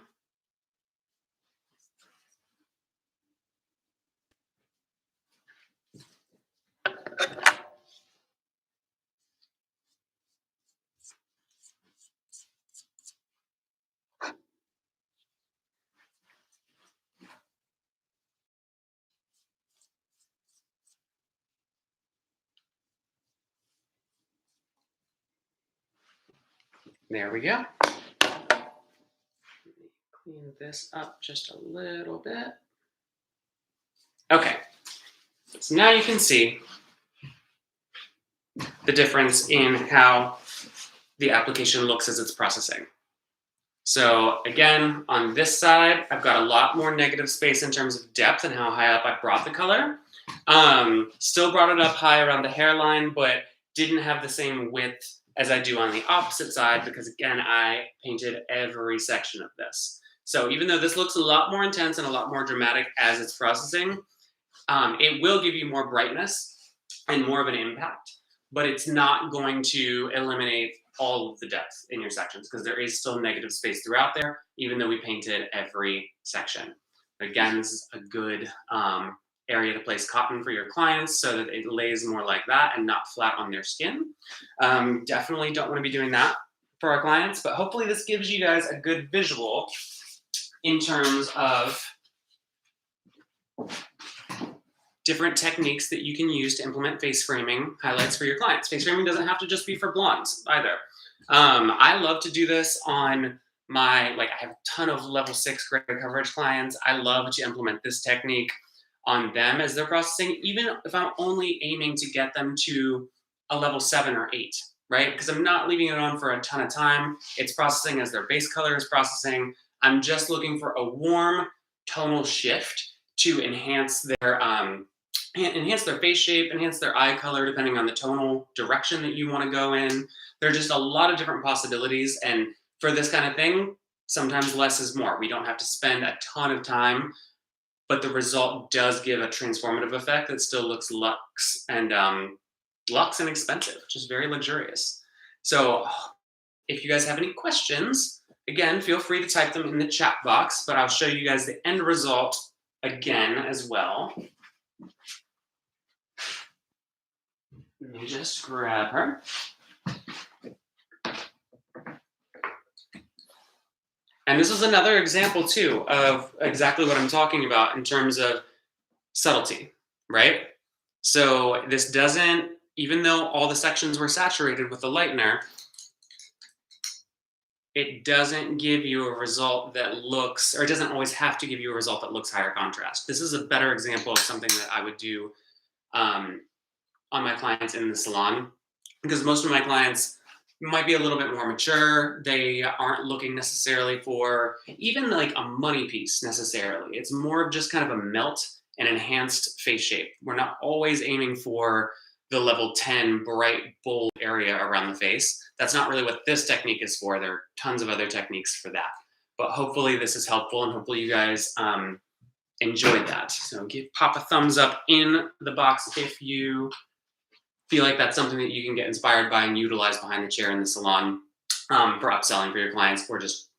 There we go. Clean this up just a little bit. Okay, so now you can see the difference in how the application looks as it's processing. So again, on this side, I've got a lot more negative space in terms of depth and how high up I brought the color. Still brought it up high around the hairline, but didn't have the same width as I do on the opposite side, because again, I painted every section of this. So even though this looks a lot more intense and a lot more dramatic as it's processing, it will give you more brightness and more of an impact, but it's not going to eliminate all of the depth in your sections, because there is still negative space throughout there, even though we painted every section. Again, this is a good area to place cotton for your clients so that it lays more like that and not flat on their skin. Definitely don't want to be doing that for our clients, but hopefully this gives you guys a good visual in terms of different techniques that you can use to implement face framing highlights for your clients. Face framing doesn't have to just be for blondes either. I love to do this on I have a ton of level 6 gray coverage clients. I love to implement this technique on them as they're processing, even if I'm only aiming to get them to a level 7 or 8, right? Because I'm not leaving it on for a ton of time. It's processing as their base color is processing. I'm just looking for a warm tonal shift to enhance enhance their face shape, enhance their eye color, depending on the tonal direction that you want to go in. There are just a lot of different possibilities. And for this kind of thing, sometimes less is more. We don't have to spend a ton of time, but the result does give a transformative effect that still looks luxe and expensive, which is very luxurious. So if you guys have any questions, again, feel free to type them in the chat box, but I'll show you guys the end result again as well. Let me just grab her. And this is another example too of exactly what I'm talking about in terms of subtlety, right? So this doesn't, even though all the sections were saturated with the lightener, it doesn't give you a result that looks, or it doesn't always have to give you a result that looks higher contrast. This is a better example of something that I would do on my clients in the salon, because most of my clients might be a little bit more mature. They aren't looking necessarily for even like a money piece necessarily. It's more of just kind of a melt and enhanced face shape. We're not always aiming for the level 10 bright, bold area around the face. That's not really what this technique is for. There are tons of other techniques for that. But hopefully this is helpful, and hopefully you guys enjoyed that. So pop a thumbs up in the box if you feel like that's something that you can get inspired by and utilize behind the chair in the salon for upselling for your clients, or just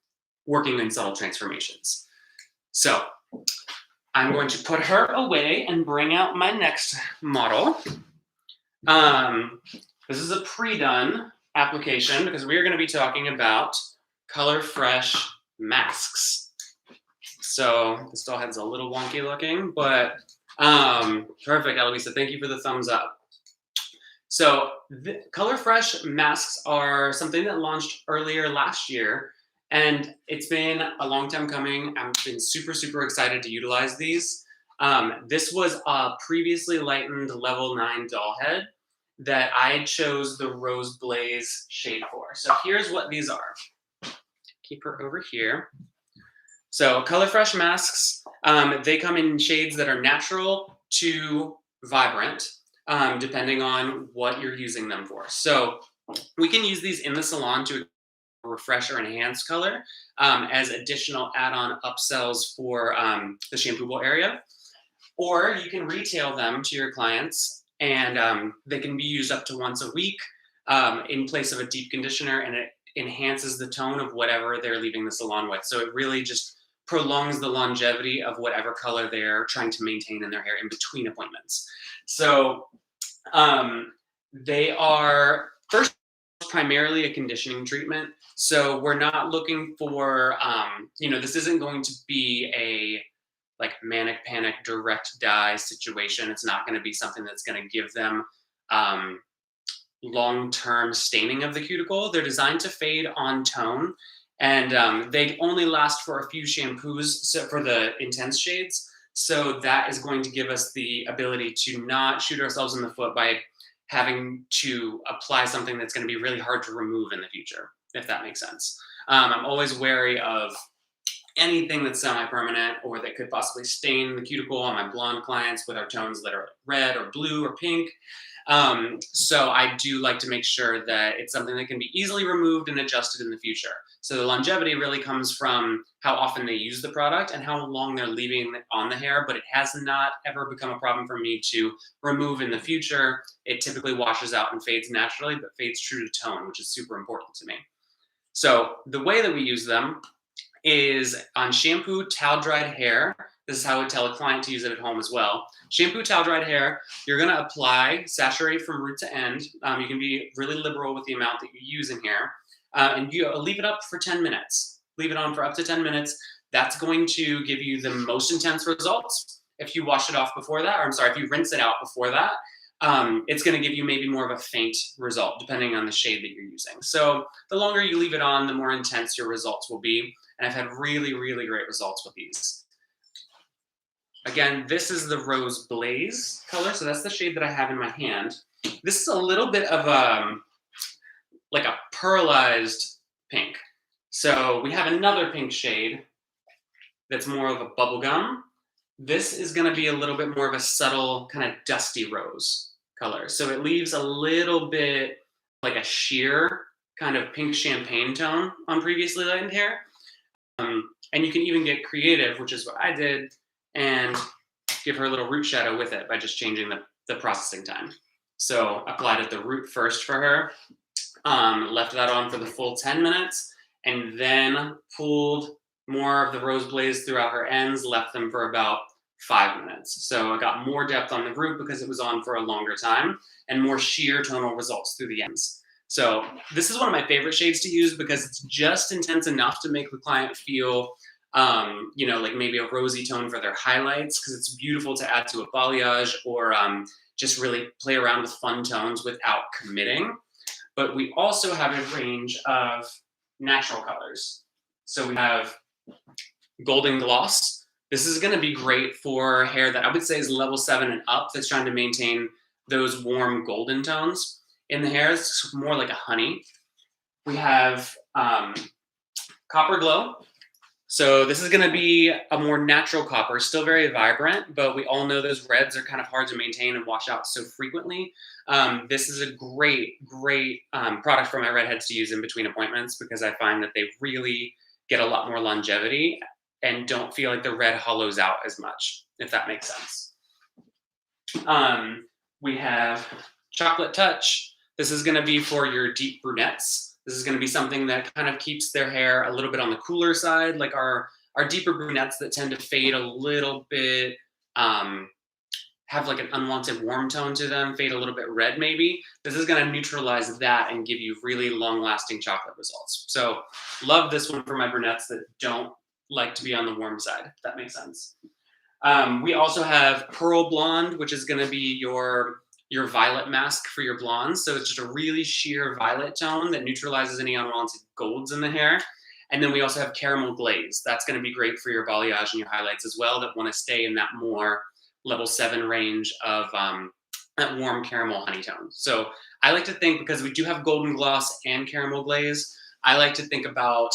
working in subtle transformations. So I'm going to put her away and bring out my next model. This is a pre-done application because we are going to be talking about Color Fresh masks. So this doll head's a little wonky looking, but perfect, Eloisa. Thank you for the thumbs up. So the Color Fresh masks are something that launched earlier last year, and it's been a long time coming. I've been super, super excited to utilize these. This was a previously lightened level 9 doll head that I chose the Rose Blaze shade for. So here's what these are. Keep her over here. So Color Fresh masks, they come in shades that are natural to vibrant, depending on what you're using them for. So we can use these in the salon to refresh or enhance color as additional add-on upsells for the shampoo bowl area. Or you can retail them to your clients, and they can be used up to once a week in place of a deep conditioner, and it enhances the tone of whatever they're leaving the salon with. So it really just prolongs the longevity of whatever color they're trying to maintain in their hair in between appointments. So they are first primarily a conditioning treatment. So we're not looking for, this isn't going to be a like manic panic direct dye situation. It's not going to be something that's going to give them long-term staining of the cuticle. They're designed to fade on tone, and they only last for a few shampoos for the intense shades. So that is going to give us the ability to not shoot ourselves in the foot by having to apply something that's going to be really hard to remove in the future, if that makes sense. I'm always wary of anything that's semi-permanent or that could possibly stain the cuticle on my blonde clients with our tones that are red or blue or pink. So I do like to make sure that it's something that can be easily removed and adjusted in the future. So the longevity really comes from how often they use the product and how long they're leaving it on the hair, but it has not ever become a problem for me to remove in the future. It typically washes out and fades naturally, but fades true to tone, which is super important to me. So the way that we use them is on shampoo, towel dried hair. This is how I would tell a client to use it at home as well. Shampoo, towel dried hair, you're going to apply, saturate from root to end. You can be really liberal with the amount that you use in here. And you leave it up for 10 minutes. Leave it on for up to 10 minutes. That's going to give you the most intense results. If you wash it off before that, or I'm sorry, if you rinse it out before that, it's going to give you maybe more of a faint result depending on the shade that you're using. So the longer you leave it on, the more intense your results will be. And I've had really, really great results with these. Again, this is the Rose Blaze color. So that's the shade that I have in my hand. This is a little bit of like a pearlized pink. So we have another pink shade that's more of a bubblegum. This is going to be a little bit more of a subtle kind of dusty rose color. So it leaves a little bit like a sheer kind of pink champagne tone on previously lightened hair. And you can even get creative, which is what I did, and give her a little root shadow with it by just changing the processing time. So applied at the root first for her, left that on for the full 10 minutes, and then pulled more of the rose blaze throughout her ends, left them for about 5 minutes. So I got more depth on the root because it was on for a longer time, and more sheer tonal results through the ends. So this is one of my favorite shades to use because it's just intense enough to make the client feel, like maybe a rosy tone for their highlights, because it's beautiful to add to a balayage or just really play around with fun tones without committing. But we also have a range of natural colors. So we have golden gloss. This is going to be great for hair that I would say is level 7 and up that's trying to maintain those warm golden tones in the hair. It's more like a honey. We have copper glow. So this is going to be a more natural copper, still very vibrant, but we all know those reds are kind of hard to maintain and wash out so frequently. This is a great product for my redheads to use in between appointments because I find that they really get a lot more longevity and don't feel like the red hollows out as much, if that makes sense. We have chocolate touch. This is going to be for your deep brunettes. This is going to be something that kind of keeps their hair a little bit on the cooler side, like our deeper brunettes that tend to fade a little bit, have like an unwanted warm tone to them, fade a little bit red maybe. This is going to neutralize that and give you really long-lasting chocolate results. So love this one for my brunettes that don't like to be on the warm side, if that makes sense. We also have pearl blonde, which is going to be your violet mask for your blondes. So it's just a really sheer violet tone that neutralizes any unwanted golds in the hair. And then we also have caramel glaze. That's going to be great for your balayage and your highlights as well that want to stay in that more level 7 range of that warm caramel honey tone. So I like to think, because we do have golden gloss and caramel glaze, I like to think about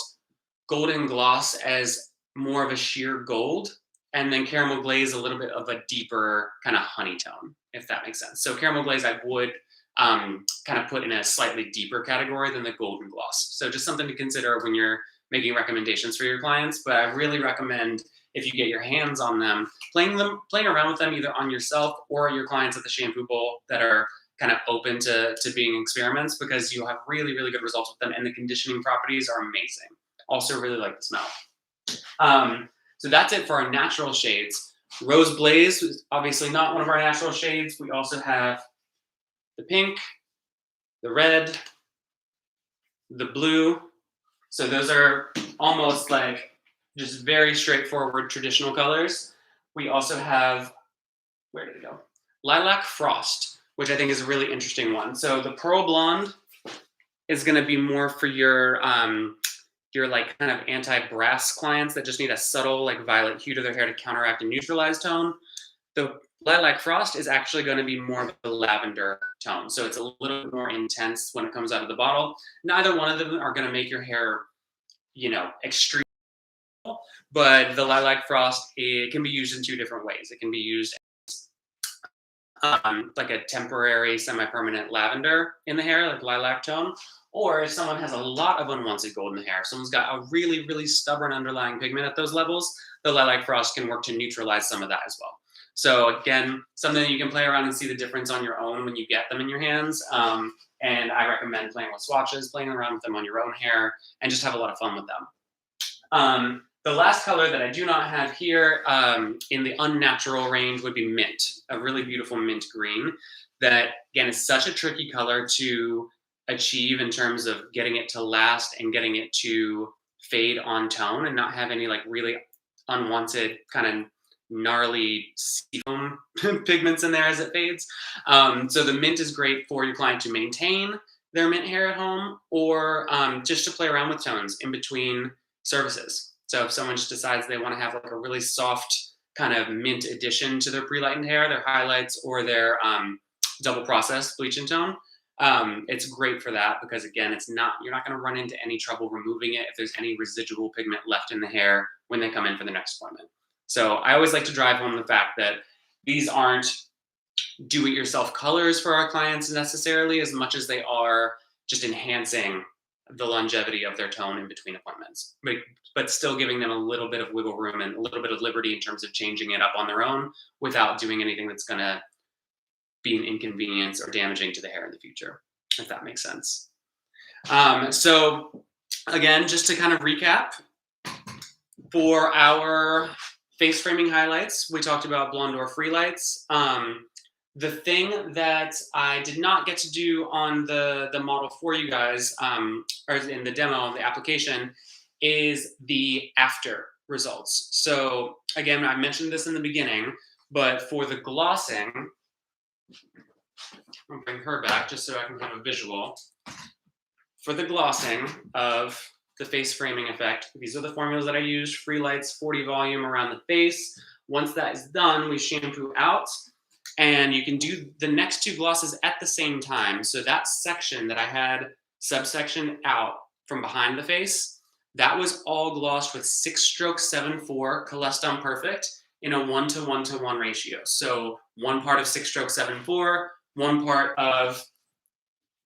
golden gloss as more of a sheer gold, and then caramel glaze a little bit of a deeper kind of honey tone, if that makes sense. So caramel glaze I would kind of put in a slightly deeper category than the golden gloss. So just something to consider when you're making recommendations for your clients. But I really recommend, if you get your hands on them, playing around with them either on yourself or your clients at the shampoo bowl that are kind of open to being experiments, because you'll have really, really good results with them, and the conditioning properties are amazing. Also really like the smell. So that's it for our natural shades. Rose Blaze is obviously not one of our natural shades. We also have the pink, the red, the blue. So those are almost like just very straightforward traditional colors. We also have, where did it go? Lilac Frost, which I think is a really interesting one. So the pearl blonde is going to be more for your like kind of anti-brass clients that just need a subtle like violet hue to their hair to counteract a neutralized tone. The Lilac Frost is actually going to be more of a lavender tone. So it's a little bit more intense when it comes out of the bottle. Neither one of them are going to make your hair, extreme. But the Lilac Frost, it can be used in 2 different ways. It can be used like a temporary semi-permanent lavender in the hair, like lilac tone. Or if someone has a lot of unwanted gold in the hair, if someone's got a really, really stubborn underlying pigment at those levels, the Lilac Frost can work to neutralize some of that as well. So again, something that you can play around and see the difference on your own when you get them in your hands. And I recommend playing with swatches, playing around with them on your own hair, and just have a lot of fun with them. The last color that I do not have here in the unnatural range would be mint, a really beautiful mint green that, again, is such a tricky color to achieve in terms of getting it to last and getting it to fade on tone and not have any like really unwanted kind of gnarly seafoam pigments in there as it fades. So the mint is great for your client to maintain their mint hair at home, or just to play around with tones in between services. So if someone just decides they want to have like a really soft kind of mint addition to their pre-lightened hair, their highlights, or their double process bleach and tone, it's great for that because, again, you're not going to run into any trouble removing it if there's any residual pigment left in the hair when they come in for the next appointment. So I always like to drive home the fact that these aren't do-it-yourself colors for our clients necessarily as much as they are just enhancing the longevity of their tone in between appointments, but still giving them a little bit of wiggle room and a little bit of liberty in terms of changing it up on their own without doing anything that's going to be an inconvenience or damaging to the hair in the future, if that makes sense. So again, just to kind of recap, for our face framing highlights, we talked about Blondor free lights. The thing that I did not get to do on the model for you guys, or in the demo of the application, is the after results. So again, I mentioned this in the beginning, but for the glossing, I'll bring her back just so I can have a visual. For the glossing of the face framing effect, these are the formulas that I used: free lights, 40 volume around the face. Once that is done, we shampoo out, and you can do the next two glosses at the same time. So that section that I had subsection out from behind the face, that was all glossed with 6-stroke 7/4 Coleston Perfect in a 1:1:1 ratio. So one part of 6-stroke 7/4, one part of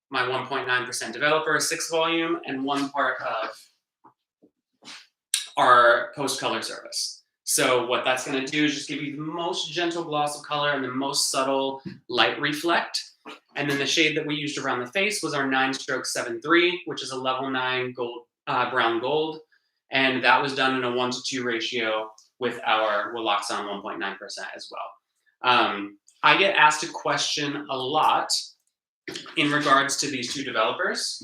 my 1.9% developer 6 volume, and one part of our post color service. So what that's going to do is just give you the most gentle gloss of color and the most subtle light reflect. And then the shade that we used around the face was our 9-stroke 7/3, which is a level 9 gold, brown gold. And that was done in a 1:2 ratio with our Willoxon 1.9% as well. I get asked a question a lot in regards to these two developers.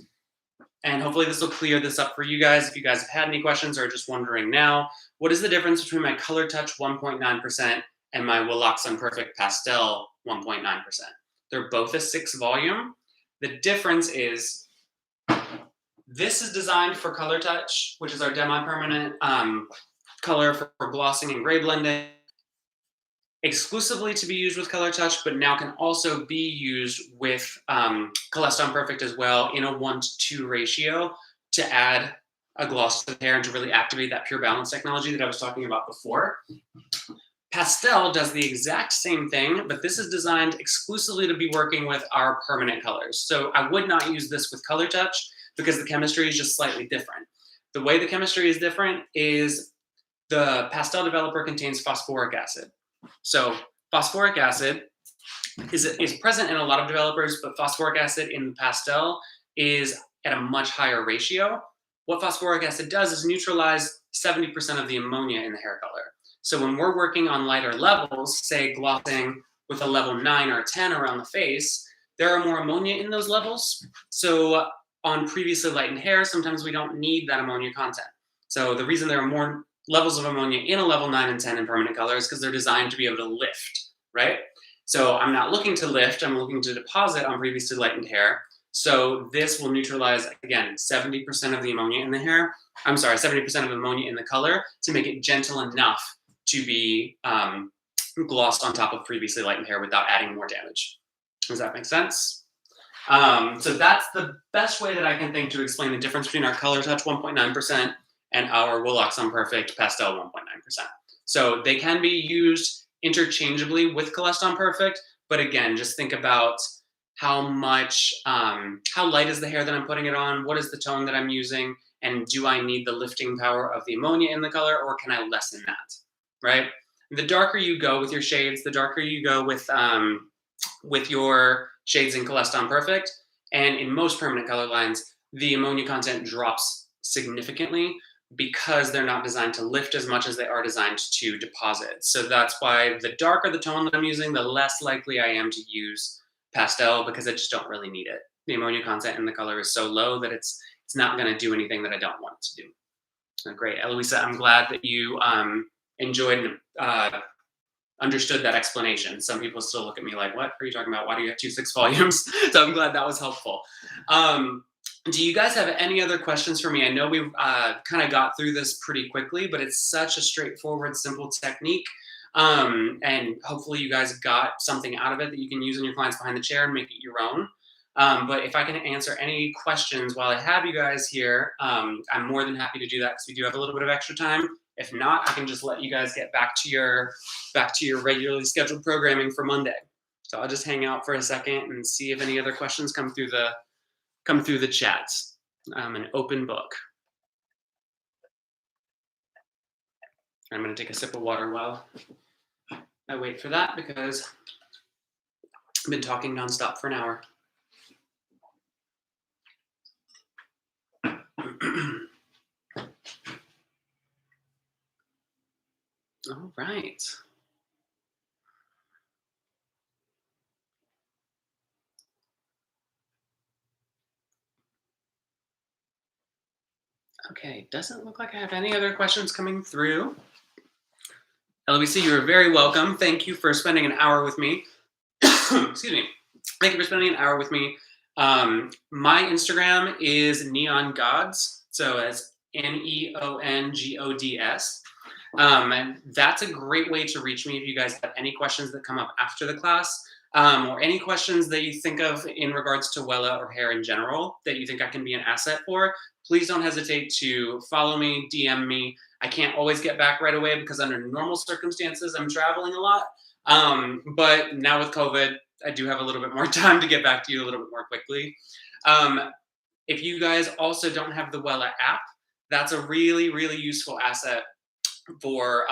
And hopefully this will clear this up for you guys. If you guys have had any questions or are just wondering now, what is the difference between my Color Touch 1.9% and my Willoxon Perfect Pastel 1.9%? They're both a 6 volume. The difference is this is designed for Color Touch, which is our demi-permanent color for glossing and gray blending, exclusively to be used with Color Touch, but now can also be used with Coleston Perfect as well in a 1:2 ratio to add a gloss to the hair and to really activate that pure balance technology that I was talking about before. Pastel does the exact same thing, but this is designed exclusively to be working with our permanent colors. So I would not use this with Color Touch because the chemistry is just slightly different. The way the chemistry is different is the Pastel developer contains phosphoric acid. So phosphoric acid is present in a lot of developers, but phosphoric acid in the Pastel is at a much higher ratio. What phosphoric acid does is neutralize 70% of the ammonia in the hair color. So when we're working on lighter levels, say glossing with a level 9 or 10 around the face, there are more ammonia in those levels. So on previously lightened hair, sometimes we don't need that ammonia content. So the reason there are more levels of ammonia in a level 9 and 10 in permanent color is because they're designed to be able to lift, right? So I'm not looking to lift, I'm looking to deposit on previously lightened hair. So this will neutralize, again, 70% of the ammonia in the hair. I'm sorry, 70% of ammonia in the color to make it gentle enough to be glossed on top of previously lightened hair without adding more damage. Does that make sense? So that's the best way that I can think to explain the difference between our Color Touch 1.9% and our Willoxon Perfect Pastel 1.9%. So they can be used interchangeably with Coleston Perfect, but again, just think about how much, how light is the hair that I'm putting it on, what is the tone that I'm using, and do I need the lifting power of the ammonia in the color, or can I lessen that, right? The darker you go with your shades, the darker you go with your shades in Coleston Perfect, and in most permanent color lines, the ammonia content drops significantly because they're not designed to lift as much as they are designed to deposit. So that's why the darker the tone that I'm using, the less likely I am to use pastel, because I just don't really need it. The ammonia content in the color is so low that it's not going to do anything that I don't want it to do. Great, Eloisa, I'm glad that you enjoyed and understood that explanation. Some people still look at me like, what are you talking about? Why do you have 2 6 volumes? So I'm glad that was helpful. Do you guys have any other questions for me? I know we've kind of got through this pretty quickly, but it's such a straightforward, simple technique. And hopefully you guys got something out of it that you can use in your clients behind the chair and make it your own. But if I can answer any questions while I have you guys here, I'm more than happy to do that because we do have a little bit of extra time. If not, I can just let you guys get back to your regularly scheduled programming for Monday. So I'll just hang out for a second and see if any other questions come through the chats. I'm an open book. I'm going to take a sip of water while I wait for that because I've been talking nonstop for an hour. All right. Okay, doesn't look like I have any other questions coming through. LBC, you're very welcome. Thank you for spending an hour with me. Excuse me. Thank you for spending an hour with me. My Instagram is Neon Gods, so it's NEONGODS. And that's a great way to reach me if you guys have any questions that come up after the class, or any questions that you think of in regards to Wella or hair in general that you think I can be an asset for. Please don't hesitate to follow me, DM me. I can't always get back right away because under normal circumstances, I'm traveling a lot. But now with COVID, I do have a little bit more time to get back to you a little bit more quickly. If you guys also don't have the Wella app, that's a really, really useful asset for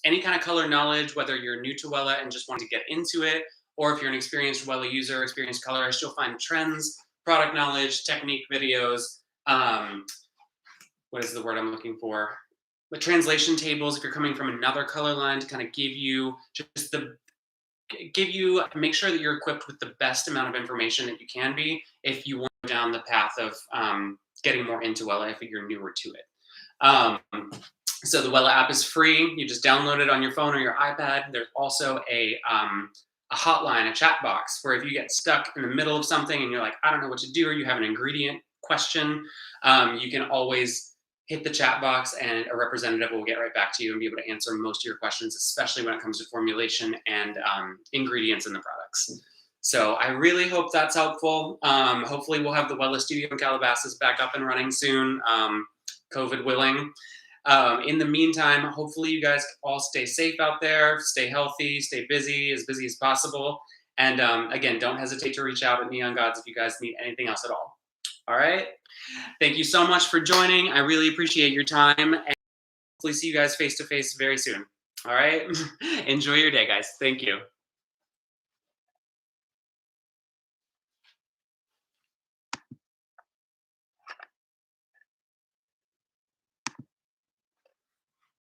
any kind of color knowledge, whether you're new to Wella and just want to get into it, or if you're an experienced Wella user, experienced colorist, you'll find trends, product knowledge, technique videos. What is the word I'm looking for? The translation tables, if you're coming from another color line, to kind of make sure that you're equipped with the best amount of information that you can be if you want to go down the path of getting more into Wella if you're newer to it. So the Wella app is free. You just download it on your phone or your iPad. There's also a hotline, a chat box, where if you get stuck in the middle of something and you're like, I don't know what to do, or you have an ingredient question, you can always hit the chat box and a representative will get right back to you and be able to answer most of your questions, especially when it comes to formulation and ingredients in the products. So I really hope that's helpful. Hopefully we'll have the Wella studio in Calabasas back up and running soon, COVID willing. In the meantime, hopefully you guys all stay safe out there, stay healthy, stay busy as possible. And again, don't hesitate to reach out at Neon Gods if you guys need anything else at all. All right. Thank you so much for joining. I really appreciate your time, and hopefully see you guys face to face very soon. All right. Enjoy your day, guys. Thank you.